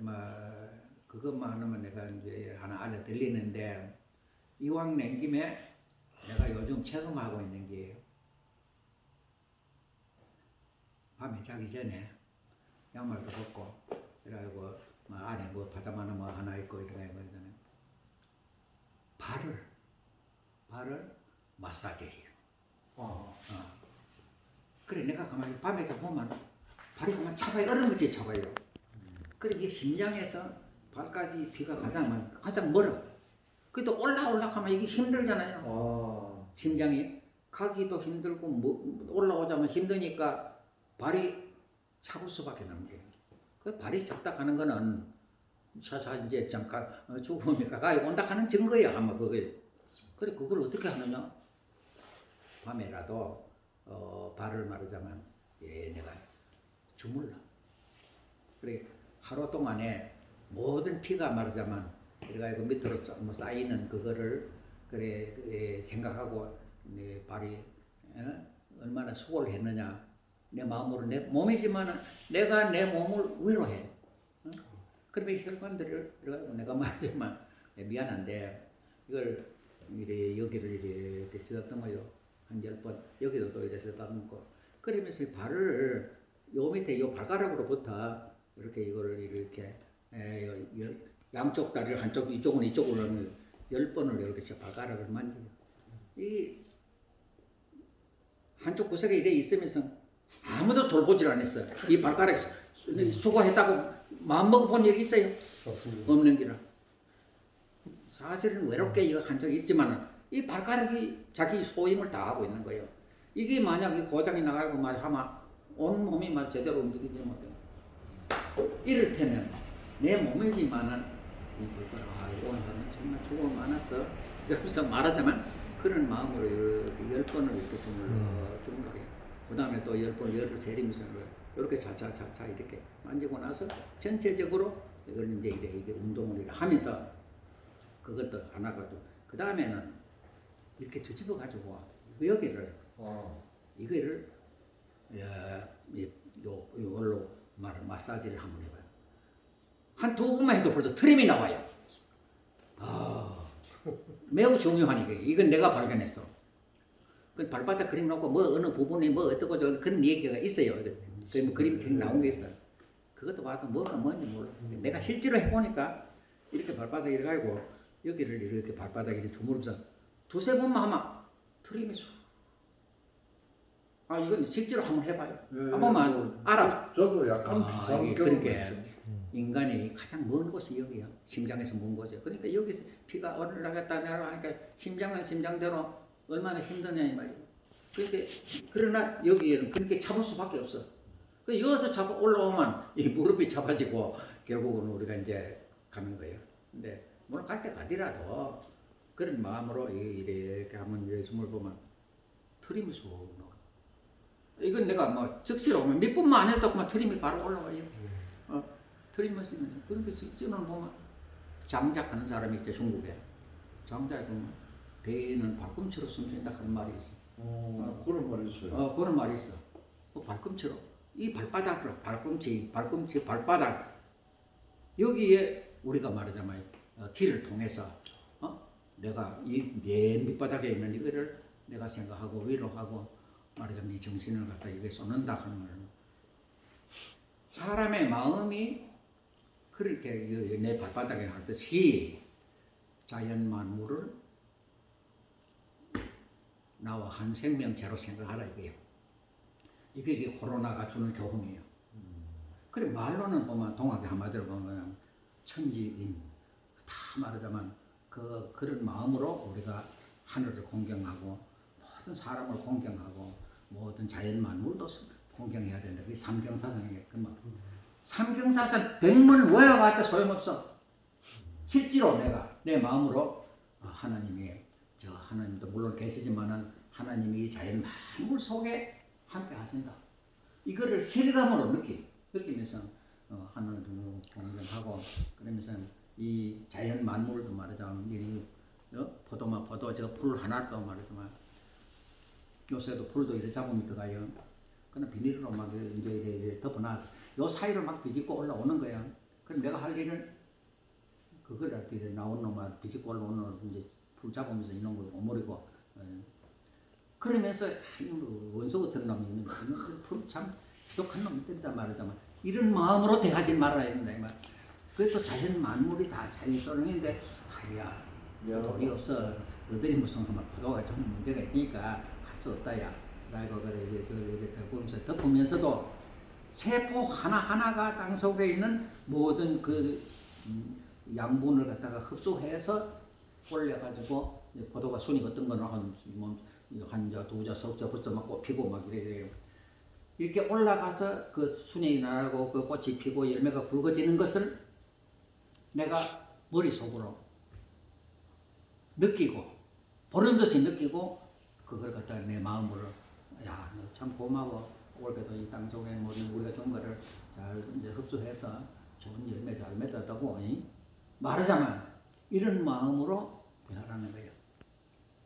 그것만 하면 내가 이제 하나 알려드리는데 이왕 낸 김에 내가 요즘 체험하고 있는 게 밤에 자기 전에 양말도 벗고 그래가지고 뭐 안에 뭐 파자마나 뭐 하나 입고 이러가 그러잖아요. 발을 마사지해요. 아, 그래 내가 가만히 밤에 보면 발이 그만 차가요. 얼음 같이 차가요. 그래 이게 심장에서 발까지 피가 가장 멀어. 그래도 올라가면 이게 힘들잖아요. 아, 심장이 가기도 힘들고 올라오자면 힘드니까 발이 차볼 수밖에 없는 거예요. 그 발이 찼다 가는 거는 차차 이제 잠깐 죽음이 가까이 온다 하는 증거야 아마 그게. 그래 그걸 어떻게 하느냐? 밤에라도 발을 말하자면 내가 주물러. 그래 하루 동안에 모든 피가 말하자면 그래가지고 밑으로 뭐 쌓이는 그거를 그래 생각하고 내 발이 얼마나 수고를 했느냐 내 마음으로 내 몸이지만 내가 내 몸을 위로해. 그러면 혈관들을 그래가지고 내가 말하지만 미안한데 이걸 이래 여기를 이렇게 쓰다듬어요 한 10번 여기도 또 이래 쓰다듬고 그러면서 발을 요 밑에 요 발가락으로부터 이렇게 이거를 이렇게 양쪽 다리를 한쪽 이쪽으로 10번을 이렇게 발가락을 만져요. 이 한쪽 구석에 이래 있으면서 아무도 돌보질 않았어요. 이 발가락 수고했다고 마음먹어 본 적이 있어요? 맞습니다. 없는 기라. 사실은 외롭게 이거 한 적이 있지만 이 발가락이 자기 소임을 다 하고 있는 거예요. 이게 만약에 고장이 나가고 말하면 온 몸이 막 제대로 움직이지 못해요. 이를테면 내 몸이지만은 오늘 정말 수고 많았어. 그래서 말하자면 그런 마음으로 이렇게 10번을 이렇게 주물러요. 그 다음에 또 10번 열을 세리면서 이렇게 차차차차 이렇게 만지고 나서 전체적으로 이걸 이제 이게 운동을 하면서 그것도 하나가도 그 다음에는 이렇게 뒤집어 가지고 여기를 이거를 이걸로 마사지를 한번 해봐요. 한 2번만 해도 벌써 트림이 나와요. 매우 중요하니까 이건 내가 발견했어. 그 발바닥 그림 놓고 뭐 어느 부분에 뭐 어떻고 저 그런 얘기가 있어요. 그 그림책이 나온 게 있어. 그것도 봐도 뭐가 뭔지 몰라. 내가 실제로 해보니까 이렇게 발바닥 이렇게 하고 여기를 이렇게 발바닥 이렇게 주무르면서 2-3번만 하면 트림이 쑥. 이건 실제로 한번 해봐요. 한 번만 알아. 저도 약간 비슷한 이게 경험이 그렇게 있어요. 인간이 가장 먼 곳이 여기야. 심장에서 먼 곳이야. 그러니까 여기서 피가 올라갔다 내려가니까 심장은 심장대로 얼마나 힘드냐 이 말이야. 그러나 여기에는 그렇게 잡을 수밖에 없어. 여기서 잡아 올라오면 이 무릎이 잡아지고 결국은 우리가 이제 가는 거예요. 근데 물론 갈 때 가더라도 그런 마음으로 이렇게 한번 이렇게 숨을 보면 트림이 쑥 나와. 이건 내가 뭐 즉시로 오면 몇 분만 안 했다고 트림이 바로 올라와요. 트림을 쓰면 그렇게 실제로는 보면 장작하는 사람이 있죠. 중국에 장작에 보면 배에는 발꿈치로 숨쉰다 그런 말이 있어. 그런 말이 있어요. 그런 말이 있어. 그 발꿈치로 이 발바닥으로 발꿈치 발바닥 여기에 우리가 말하자면 길을 통해서 내가 이 맨 밑바닥에 있는 이거를 내가 생각하고 위로하고 말하자면 이 정신을 갖다 이게 쏟는다 하는 거는 사람의 마음이 그렇게 내 발바닥에 하듯이 자연 만물을 나와 한 생명체로 생각하라 이게요. 이게 코로나가 주는 교훈이에요. 그래 말로는 보면 동학의 한마디로 보면 천지인 다 말하자면 그런 마음으로 우리가 하늘을 공경하고 모든 사람을 공경하고 모든 자연 만물도 공경해야 된다. 그게 삼경사상이에요. 그 말. 삼경사상 100번 외워봤자 소용없어. 실제로 내가 내 마음으로 하나님이 하나님도 물론 계시지만은 하나님이 이 자연 만물 속에 함께 하신다. 이거를 실감으로 느끼면서 하늘을 공경하고 그러면서 이 자연 만물도 말하자면 포도 저 풀 하나도 말하자면 요새도 풀도 이렇게 잡으면 들어가요. 그냥 비닐로 막 이제 덮어놔. 요 사이를 막 비집고 올라오는 거야. 그럼 내가 할 일은 그걸 어떻게 나온 놈만 비집고 올라오는 놈 이제 풀 잡으면서 이놈 걸 오므리고 그러면서 원소 같은 놈이 있는데 참 지독한 놈이 뜬단 말이지만 이런 마음으로 대하지 말아야 된다 이 말. 그것도 자연 만물이 다 자연이 소령인데 아야 돈이 없어 너들이 무슨 포도가 좀 문제가 있으니까 할 수 없다야 라고 그래 보면서 덮으면서도 세포 하나하나가 땅 속에 있는 모든 그 양분을 갖다가 흡수해서 올려가지고 포도가 순이 어떤 거는 한자 두자 석자 벌써 막 꽃피고 막 이래요. 이렇게 올라가서 그 순이 나고 그 꽃이 피고 열매가 붉어지는 것을 내가 머릿속으로 느끼고 보는 듯이 느끼고 그걸 갖다가 내 마음으로 야, 너 참 고마워. 올해도 이 땅 속에 모든 우리가 준 거를 잘 이제 흡수해서 좋은 열매 잘 맺었다고 말하자면 이런 마음으로 대하라는 거예요.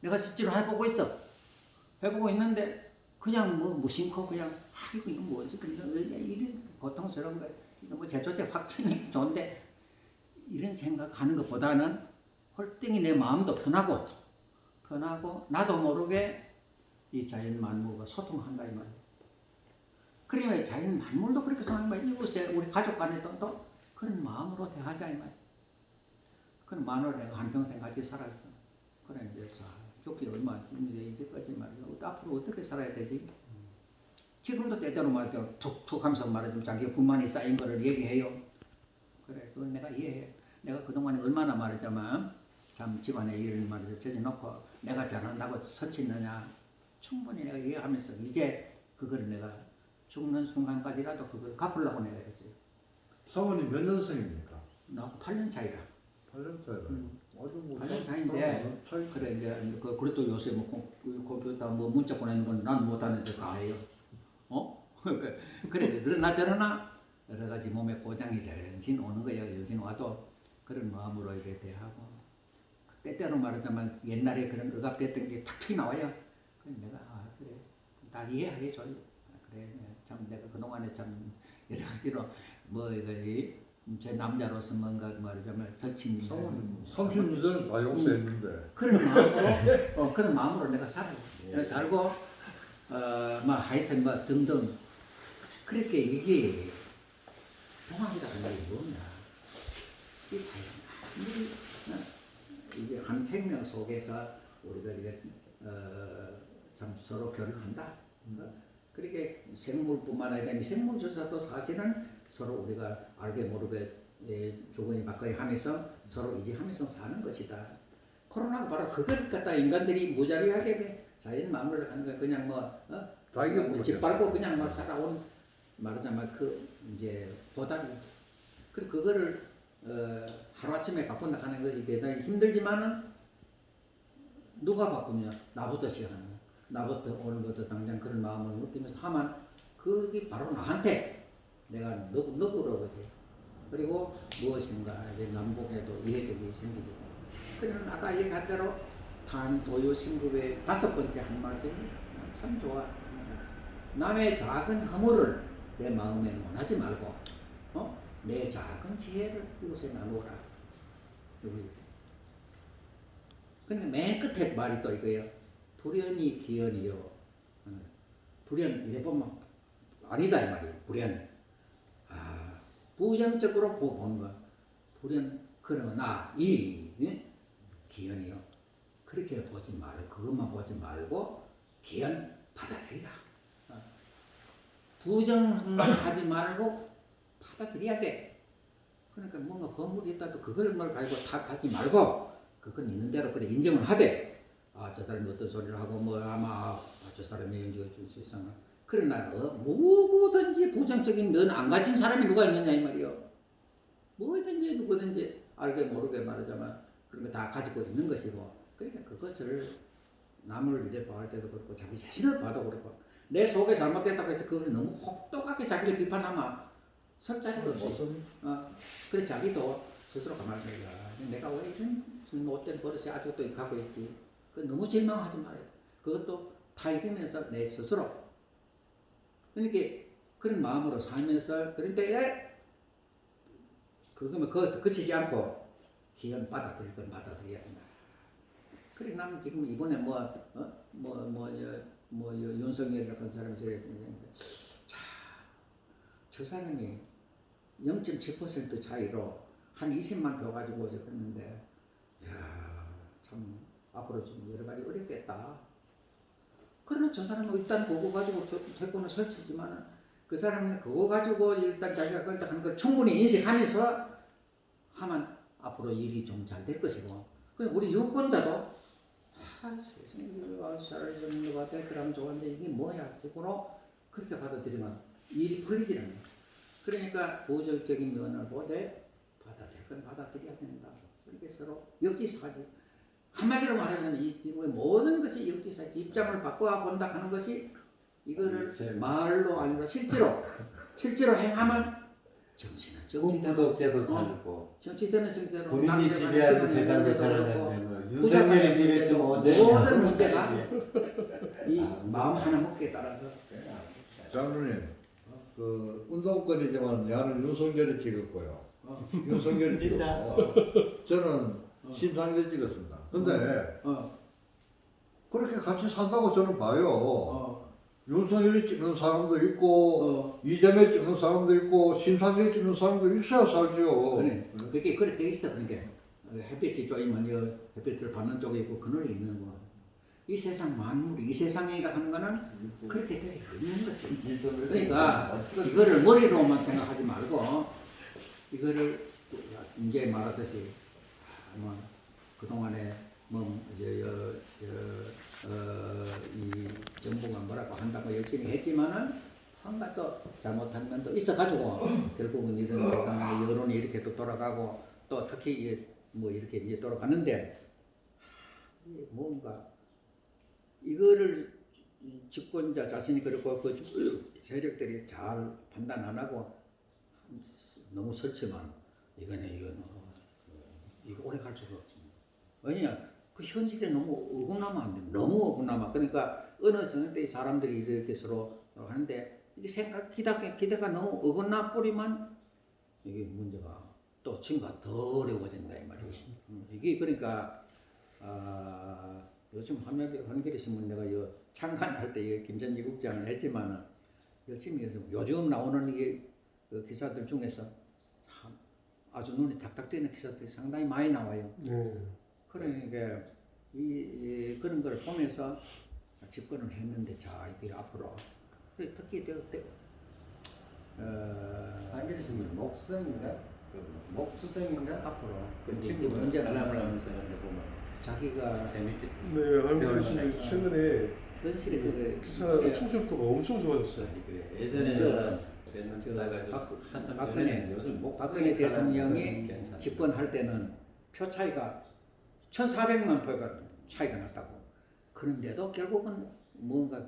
내가 실제로 해보고 있어. 해보고 있는데 그냥 뭐 무심코 그냥 이거 뭐지? 이런 고통스러운 거 이거 뭐 제조제 확신이 좋은데 이런 생각하는 것보다는 홀등히 내 마음도 편하고 나도 모르게 이 자연 만물과 소통한다 이 말이에요. 그러면 자연 만물도 그렇게 생각하는 거예요. 이곳에 우리 가족 간에도 또 그런 마음으로 대하자 이 말이에요. 그런 마음으로 내가 한평생 같이 살았어. 그래 이제 죽기 얼마 이제까지 말이야. 앞으로 어떻게 살아야 되지? 지금도 때때로 말이야 툭툭 하면서 말이야 자기 불만이 쌓인 거를 얘기해요. 그래 그건 내가 이해해. 내가 그동안에 얼마나 말이자면 참 집안에 일을 말이죠 져놓고 내가 잘한다고 서치느냐 충분히 내가 이해하면서 이제 그걸 내가 죽는 순간까지라도 그걸 갚으려고 내가 했어요. 사모님 몇 년생입니까? 나 8년 차이라. 8년 차이라. 아주 뭐 8년 차인데 그래 이제 그래도 요새 뭐 컴퓨터 뭐 문자 보내는 건 난 못하는데 다 해요. 그래 그러나 저러나 여러 가지 몸에 고장이 전신 오는 거예요. 요즘 와도 그런 마음으로 이렇게 대하고 때때로 말하자면 옛날에 그런 억압됐던 게 탁 튀어나와요. 그래 내가 그래 다 이해하게 줘요. 그래 참 내가 그동안에 참 여러 가지로 뭐 이거 제 남자로서 뭔가 말하자면 설친 30년을 다 용서했는데 그런 마음으로 그런 마음으로 내가 살아요. 내가 살고 뭐 하여튼 뭐 등등 그렇게 이게 동학이라는 게 뭐냐 이 자연 이게 한 생명 속에서 우리가 이게 참 서로 교류한다. 그렇게 생물뿐만 아니라 미생물조차도 사실은 서로 우리가 알게 모르게 주거니 받거니 하면서 서로 이해하면서 사는 것이다. 코로나가 바로 그걸 갖다 인간들이 무자비하게 자연 마음으로 하는 거 그냥 뭐 짓밟고 그냥 막 살아온 말하자면 그 이제 보답이 그거를 하루아침에 바꾼다 하는 것이 대단히 힘들지만은 누가 바꾸냐 나부터 시작하는 거야. 나부터 오늘부터 당장 그런 마음을 느끼면서 하면 그게 바로 나한테 내가 너그러 거지. 그리고 무엇인가 이제 남북에도 이해력이 생기고 그러면 아까 얘기한 대로 탄도요신급의 5번째 한 말씀이 참 좋아. 남의 작은 허물을 내 마음에 논하지 말고 내 작은 지혜를 이곳에 나누어라. 그러니까 맨 끝에 말이 또 이거예요. 불연이 기연이요. 불연 이래 보면 아니다 이 말이에요. 불연. 부정적으로 보는 거. 불연 그러나 이 기연이요. 그렇게 보지 말고 그것만 보지 말고 기연 받아들이라. 부정하지 말고 받아들여야 돼. 그러니까 뭔가 건물이 있다도 그걸 가지고 탓하지 말고 그건 있는 대로 그래 인정을 하되 저 사람이 어떤 소리를 하고 뭐 아마 저 사람이 이제 줄 수 있잖아. 그러나 뭐든지 부정적인 면 안 가진 사람이 누가 있느냐 이 말이요. 뭐든지 누구든지 알게 모르게 말하자면 그런 거 다 가지고 있는 것이고 그러니까 그것을 남을 이래 봐할 때도 그렇고 자기 자신을 봐도 그렇고 내 속에 잘못됐다고 해서 그걸 너무 혹독하게 자기를 비판하면 설 자리도 없이 그래 자기도 스스로 가만히 있어야 내가 왜 이런 못된 버릇이 아직도 갖고 있지. 그 너무 실망하지 말아요. 그것도 다 이기면서 내 스스로 그러니까 그런 마음으로 살면서 그런데 그거면 거기서 그치지 않고 기현 받아들일 건 받아들여야 된다. 그래 나는 지금 이번에 윤석열이라는 사람이 저래 했는데 저 사람이 0.7% 차이로 한 20만 표 가지고 어제 했는데 참 앞으로 좀 여러 가지 어렵겠다. 그러나 저 사람은 일단 그거 가지고 대권을 설치지만 그 사람은 그거 가지고 일단 자기가 그렇다 하는 걸 충분히 인식하면서 하면 앞으로 일이 좀 잘 될 것이고 그럼 우리 유권자도 세상에 이거 쌀 좀 누가 됐더라면 좋은데 이게 뭐야 식으로 그렇게 받아들이면 일이 풀리지 않는 거죠. 그러니까 보절적인 면을 보되 받아들일 건 받아들여야 된다. 그렇게 서로 역지사지. 한마디로 말하자면 이 모든 것이 역지사지. 입장을 바꿔 본다 하는 것이 이거를 말로 아니라 실제로 행하면 정신은 군부독재도 살고 정치되는 정대로 본인이 지배하는 세상도 살아낸다는 윤석열이 지배했지 모든 문제가 이 마음 하나 먹기에 따라서 장로님, 그 운동권이지만 나는 윤석열이 찍었고요. 윤석열이 진짜? 찍었고 저는 심상정 찍었습니다. 근데 그렇게 같이 산다고 저는 봐요. 윤석열이 찍는 사람도 있고 이재명 찍는 사람도 있고 심상정 찍는 사람도 있어야 살죠. 그래, 그게 그래 돼 있어. 그러니까 햇빛이 쪼이면 햇빛을 받는 쪽에 있고 그늘이 있는 거. 이 세상 만물이 이 세상이라 하는 거는 그렇게 되어 있는 것이. 그러니까 이거를 머리로만 생각하지 말고 이거를 이제 말하듯이 그 동안에 이 정부가 뭐라고 한다고 열심히 했지만은 한가 또 잘못한 면도 있어가지고 결국은 이런 세상의 여론이 이렇게 또 돌아가고 또 특히 이렇게 이제 돌아가는데 뭔가 이거를 집권자 자신이 그렇고 그 세력들이 잘 판단 안 하고 너무 설치만 이거는 이거 오래 갈 수가 없습니다. 왜냐 그 현실에 너무 어긋나면 안 돼. 너무 어긋나면 그러니까 어느 성에 때 사람들이 이렇게 서로 하는데 이게 기대가 너무 어긋나 버리면 이게 문제가 또 친구가 더 어려워진다 이 말이에요. 이게 그러니까 요즘 한겨레 신문 내가 창간할 때 김전지 국장을 했지만은 열심히 해서 요즘 나오는 이게 그 기사들 중에서 참 아주 눈에 탁탁 트이는 기사들이 상당히 많이 나와요. 그러니까 그런 걸 보면서 집권을 했는데 자 이게 앞으로 특히 한겨레 신문 목성인가? 목수정인가? 앞으로 그 그리고 친구가 문제가 알람을 하면서 보면 자기가 재밌겠습니다. 네, 한겨레 신문 최근에 현실에 그 기사 충실도가 엄청 좋아졌어요. 예전에는 한참 박근혜 대통령이 집권할 때는 표 차이가 1,400만 표가 차이가 났다고. 그런데도 결국은 뭔가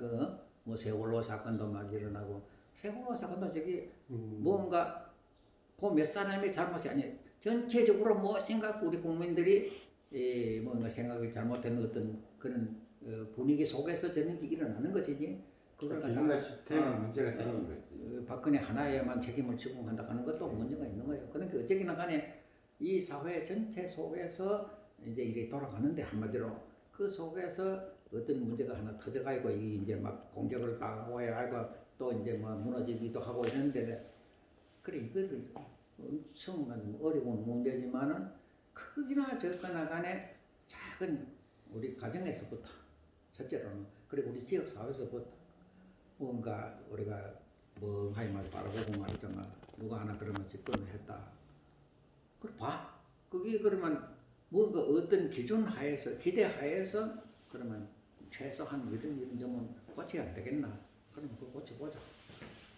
세월호 사건도 막 일어나고 세월호 사건도 저기 뭔가 그 몇 사람의 잘못이 아니에요. 전체적으로 우리 국민들이 뭔가 생각이 잘못된 어떤 그런 분위기 속에서 저런 게 일어나는 것이지. 그걸 균형과 시스템에 문제가 생긴 거지. 박근혜 하나에만 책임을 지고 간다 하는 것도 문제가 있는 거예요. 그러니까 어쨌거나 간에 이 사회 전체 속에서 이제 일이 돌아가는데 한마디로 그 속에서 어떤 문제가 하나 터져가지고 이게 이제 막 공격을 당하고 해가지고 또 이제 무너지기도 하고 이러는데 그래 이거를 엄청난 어려운 문제지만은 크거나 적거나 간에 작은 우리 가정에서부터 첫째로는 그리고 우리 지역 사회에서부터 뭔가 우리가 하이 말 바라보고 말이잖아. 누가 하나 그러면 집권을 했다. 그래 봐. 그게 그러면 뭔가 어떤 기준 하에서 기대 하에서 그러면 최소한 이런 점은 고쳐야 안 되겠나? 그럼 그거 고쳐보자.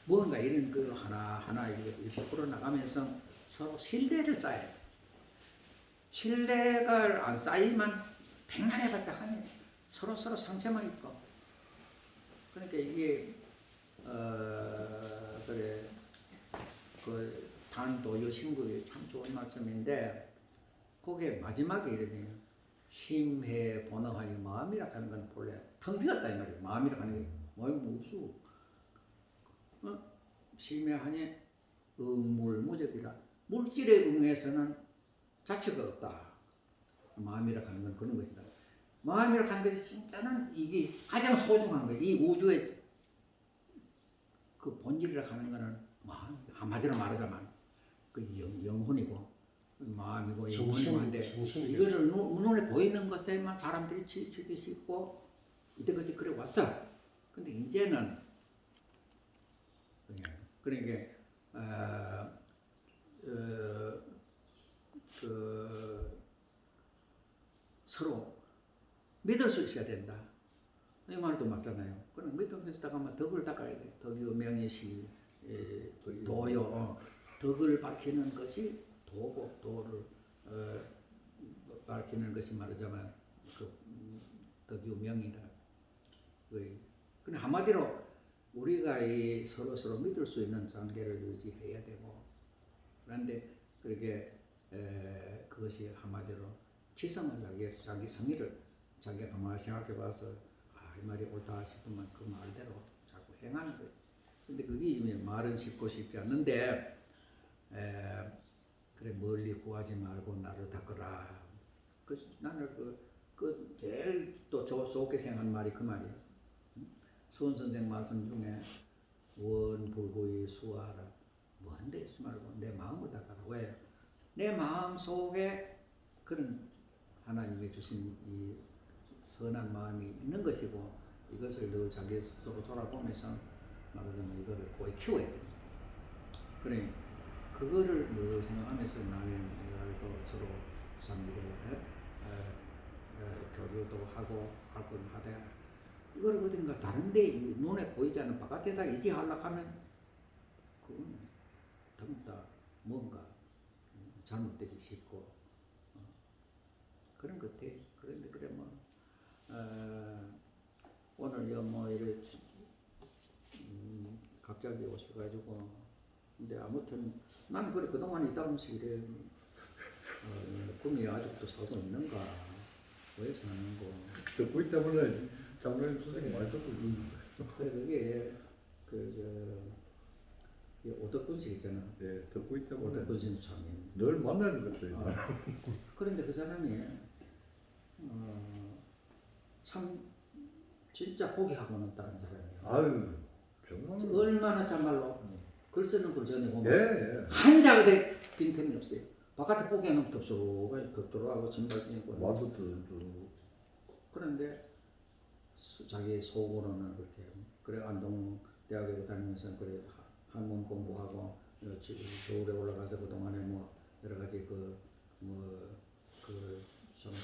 뭔가 이런 그 하나 이렇게 풀어나가면서 서로 신뢰를 쌓아야 돼. 신뢰가 안 쌓이면 백만 해봤자 하네. 서로 상처만 있고. 그러니까 이게 그래 그 단도요 신구이 참 좋은 말씀인데 그게 마지막에 이러네요. 심해 번호하니 마음이라 하는 건 본래 텅 비었다 이 말이에요. 마음이라 하는 게 마음이 없어. 심해하니 응물무적이라 물질에 응해서는 자체가 없다. 마음이라 하는 건 그런 것이다. 마음이라 하는 것이 진짜는 이게 가장 소중한 거예요. 이 우주의 그 본질이라 하는 거는 마음, 한마디로 말하자면 그 영혼이고 마음이고 영혼이고 한데 이거를 눈에 보이는 것에만 사람들이 즐길 수 있고 이때까지 그래 왔어. 근데 이제는 그러니까 서로 믿을 수 있어야 된다. 이 말도 맞잖아요. 그럼 믿을 수 있다가 덕을 닦아야 돼. 덕유 명예시 도요. 덕을 밝히는 것이 도고 도를 밝히는 것이 말하자면 그 덕유 명이다. 근데 한마디로 우리가 이 서로 믿을 수 있는 관계를 유지해야 되고 그런데 그렇게 그것이 한마디로 지성을 위해서 자기 성의를 자기가 가만히 생각해봐서 이 말이 옳다 싶으면 그 말대로 자꾸 행하는 거예요. 근데 그게 이미 말은 쉽고 쉽지 않는데 그래 멀리 구하지 말고 나를 닦으라. 나는 그 제일 또 좋게 생각하는 말이 그 말이에요. 수원 선생 말씀 중에 원불구의 수하라. 뭔데 수 말고 내 마음을 닦아라. 왜? 내 마음 속에 그런 하나님이 주신 이 선한 마음이 있는 것이고 이것을 늘 자기 스스로 돌아보면서 말하자면 이거를 거의 키워야 됩니다. 그래 그거를 늘 생각하면서 나는 또 서로 상대를 교류도 하고 할 건 하되 이걸 어딘가 다른데 눈에 보이지 않는 바깥에다 의지하려고 하면 그건 전부 다 뭔가 잘못되기 쉽고 그런 것 같아. 그런데 그래 뭐 오늘 뭐 이래 갑자기 오셔가지고 근데 아무튼 나는 그래 그동안 있다면서 이래 꿈이 아직도 살고 있는가 왜 사는 거 듣고 때문에 장로님 선생님 많이 듣고 있는 거예요. 그래 그게 오덕분식 있잖아. 네, 듣고 때문에 오덕분식 장인 늘 만나는 것도 그런데 그 사람이 참 진짜 포기하고는 다른 사람이에요. 아유 정말 얼마나 참말로 글 쓰는 글 전에 보면 예. 한 자극의 빈틈이 없어요. 바깥에 보기에는 덥소가 덥도록하고 신발 신고 와서 그런데 자기 속으로는 그렇게 그래 안동 대학에 다니면서 그래 한문 공부하고 서울에 올라가서 그 동안에 뭐 여러 가지 좀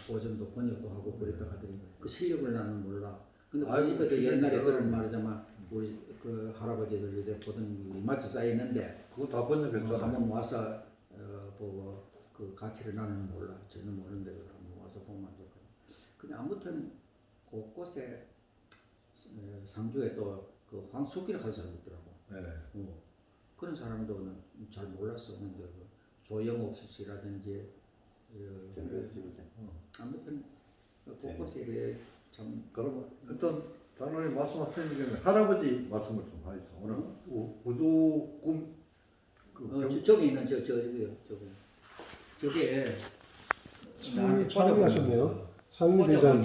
보전도 번역도 하고 그랬다 하더니 그 실력을 나는 몰라. 근데 그 집에도 옛날에 그런 말이자만 우리 그 할아버지들이 보던 이마트 쌓였는데 그거 다 번역했잖아. 한번 와서 보고 그 가치를 나는 몰라. 저는 모르는데 한번 와서 보면 좋고. 근데 아무튼 곳곳에 상주에 또 그 황숙기를 가진 사람이 있더라고. 네. 그런 사람들은 잘 몰랐었는데 그 조영옥 씨라든지 아무튼 곳곳에 참 그러면 일단 장로님 말씀하시는 김에 할아버지 말씀을 좀 하시죠. 오늘 우주 꿈 저기 있는 저게 창의하셨네요. 창의대장.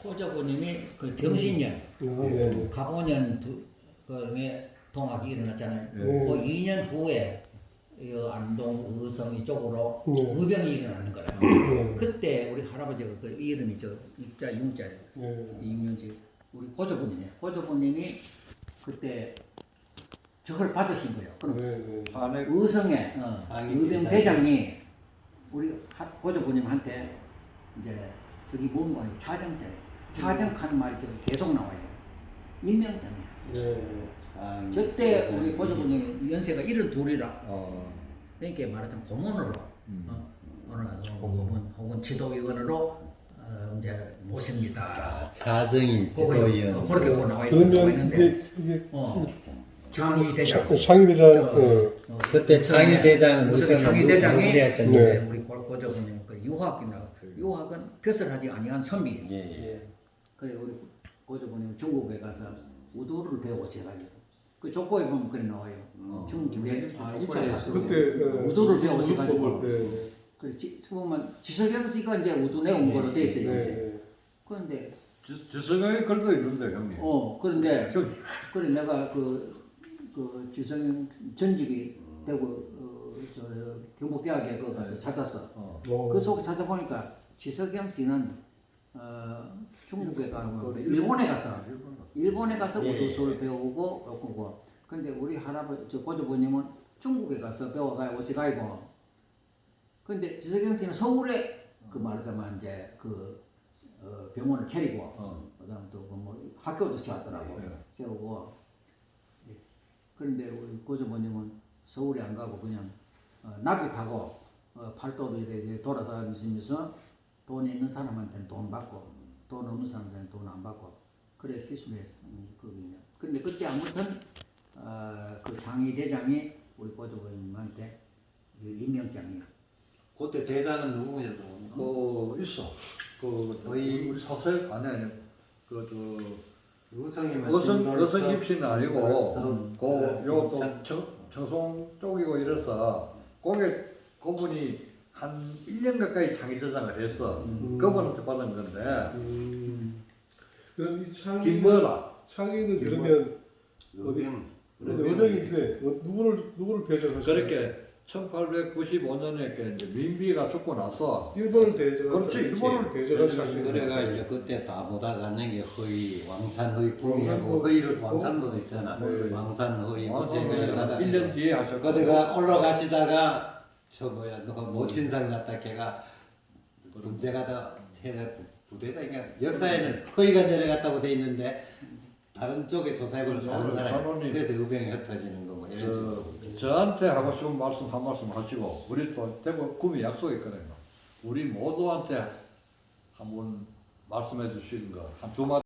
고조부님이 그 병신년 네. 갑오년 그에 동학이 일어났잖아요. 네. 그 2년 후에 이 안동 의성 이쪽으로 네. 의병이 일어나는 거라. 네. 그때 우리 할아버지가 그 이름이 저 입자 융자예요. 네. 이윤지 우리 고조부님이에요. 고조부님이 그때 저걸 받으신 거예요. 그럼 네. 의성의 의병 대장이 우리 고조부님한테 이제 저기 뭔가 차정장이에요. 차정하는 말이 저기 계속 나와요. 임명장이야. 네. 저때 우리 고조부님 연세가 72이라. 그러니까 말하자면 고문으로 어느 고문 혹은 지도위원으로 이제 모십니다. 자정인 지도위원. 그렇게 나와 있는데 창의대장. 창의대장. 그때 창의대장은 무슨 창의대장이 하셨는데 우리 고조부님 그 유학이나 유학은 벼슬하지 아니한 선비. 예. 그래 우리 고조부님 중국에 가서 우도를 배우셔가지고 그 족보에 보면 그래 나와요. 중국에 있어요. 그때 우도를 배우셔가지고 네. 그렇지. 보면 지석영 씨가 이제 우둔해 온 거로 돼 있어요. 네. 그런데 지성의 글도 있는데 형님. 그런데 형님. 그래 내가 그 지성영 전집이 대구 저 경북대학에 그 가서 찾았어. 그 속에 찾아보니까 지석영 씨는 중국에 가는 거 일본에 가서 예. 우두술을 배우고 그거. 근데 우리 할아버지 저 고조부님은 중국에 가서 배워가 오시가이고. 근데 지석영 씨는 서울에 그 말하자면 이제 그 병원을 차리고 그다음 또 그 뭐 학교도 세웠더라고. 예. 세우고. 그런데 우리 고조부님은 서울에 안 가고 그냥 낙이 타고 팔도로 이렇게 돌아다니면서 돈 있는 사람한테는 돈 받고 돈 없는 사람한테는 돈 안 받고 그래 시술을 했어. 거기는. 근데 그때 아무튼 그 장이 대장이 우리 고조부님한테 임명장이야. 그때 대장은 누구예요? 그 있어. 그 우리 사세 아니 의성이면 어성 입시는 아니고 신돌석, 그 요것도 참- 청송 쪽이고 이래서 그분이 한 1년 가까이 장의대장을 했어. 그분한테 받은 건데 그럼 이 김보라. 창의는 그러면 의병. 의병인데 누구를 대전하시나요? 그렇게 1895년에 이제 민비가 죽고 나서 일본을 대전하시나요? 그렇지, 일본을 대전하시는 그래가 이제 그때 다 보다 가는 게 허위, 왕산 품이하고 허위로 왕산도 있잖아. 네. 왕산 허위 뭐 못해 가다 1년 뒤에 하셨고 그대가 올라가시다가 저 뭐야 누가 모친상 났다 걔가 문제 가서 세대 부대장인가 역사에는 허위가 내려갔다고 돼 있는데 다른 쪽에 조사해보는 사는 사람이 단원이- 그래서 의병이 흩어지는 거고 이런 식으로. 저한테 하고 싶은 말씀 한 말씀 하시고 우리 또 대구 구미 약속이 있거든요. 우리 모두한테 한번 말씀해 주시는 거 한 두 마디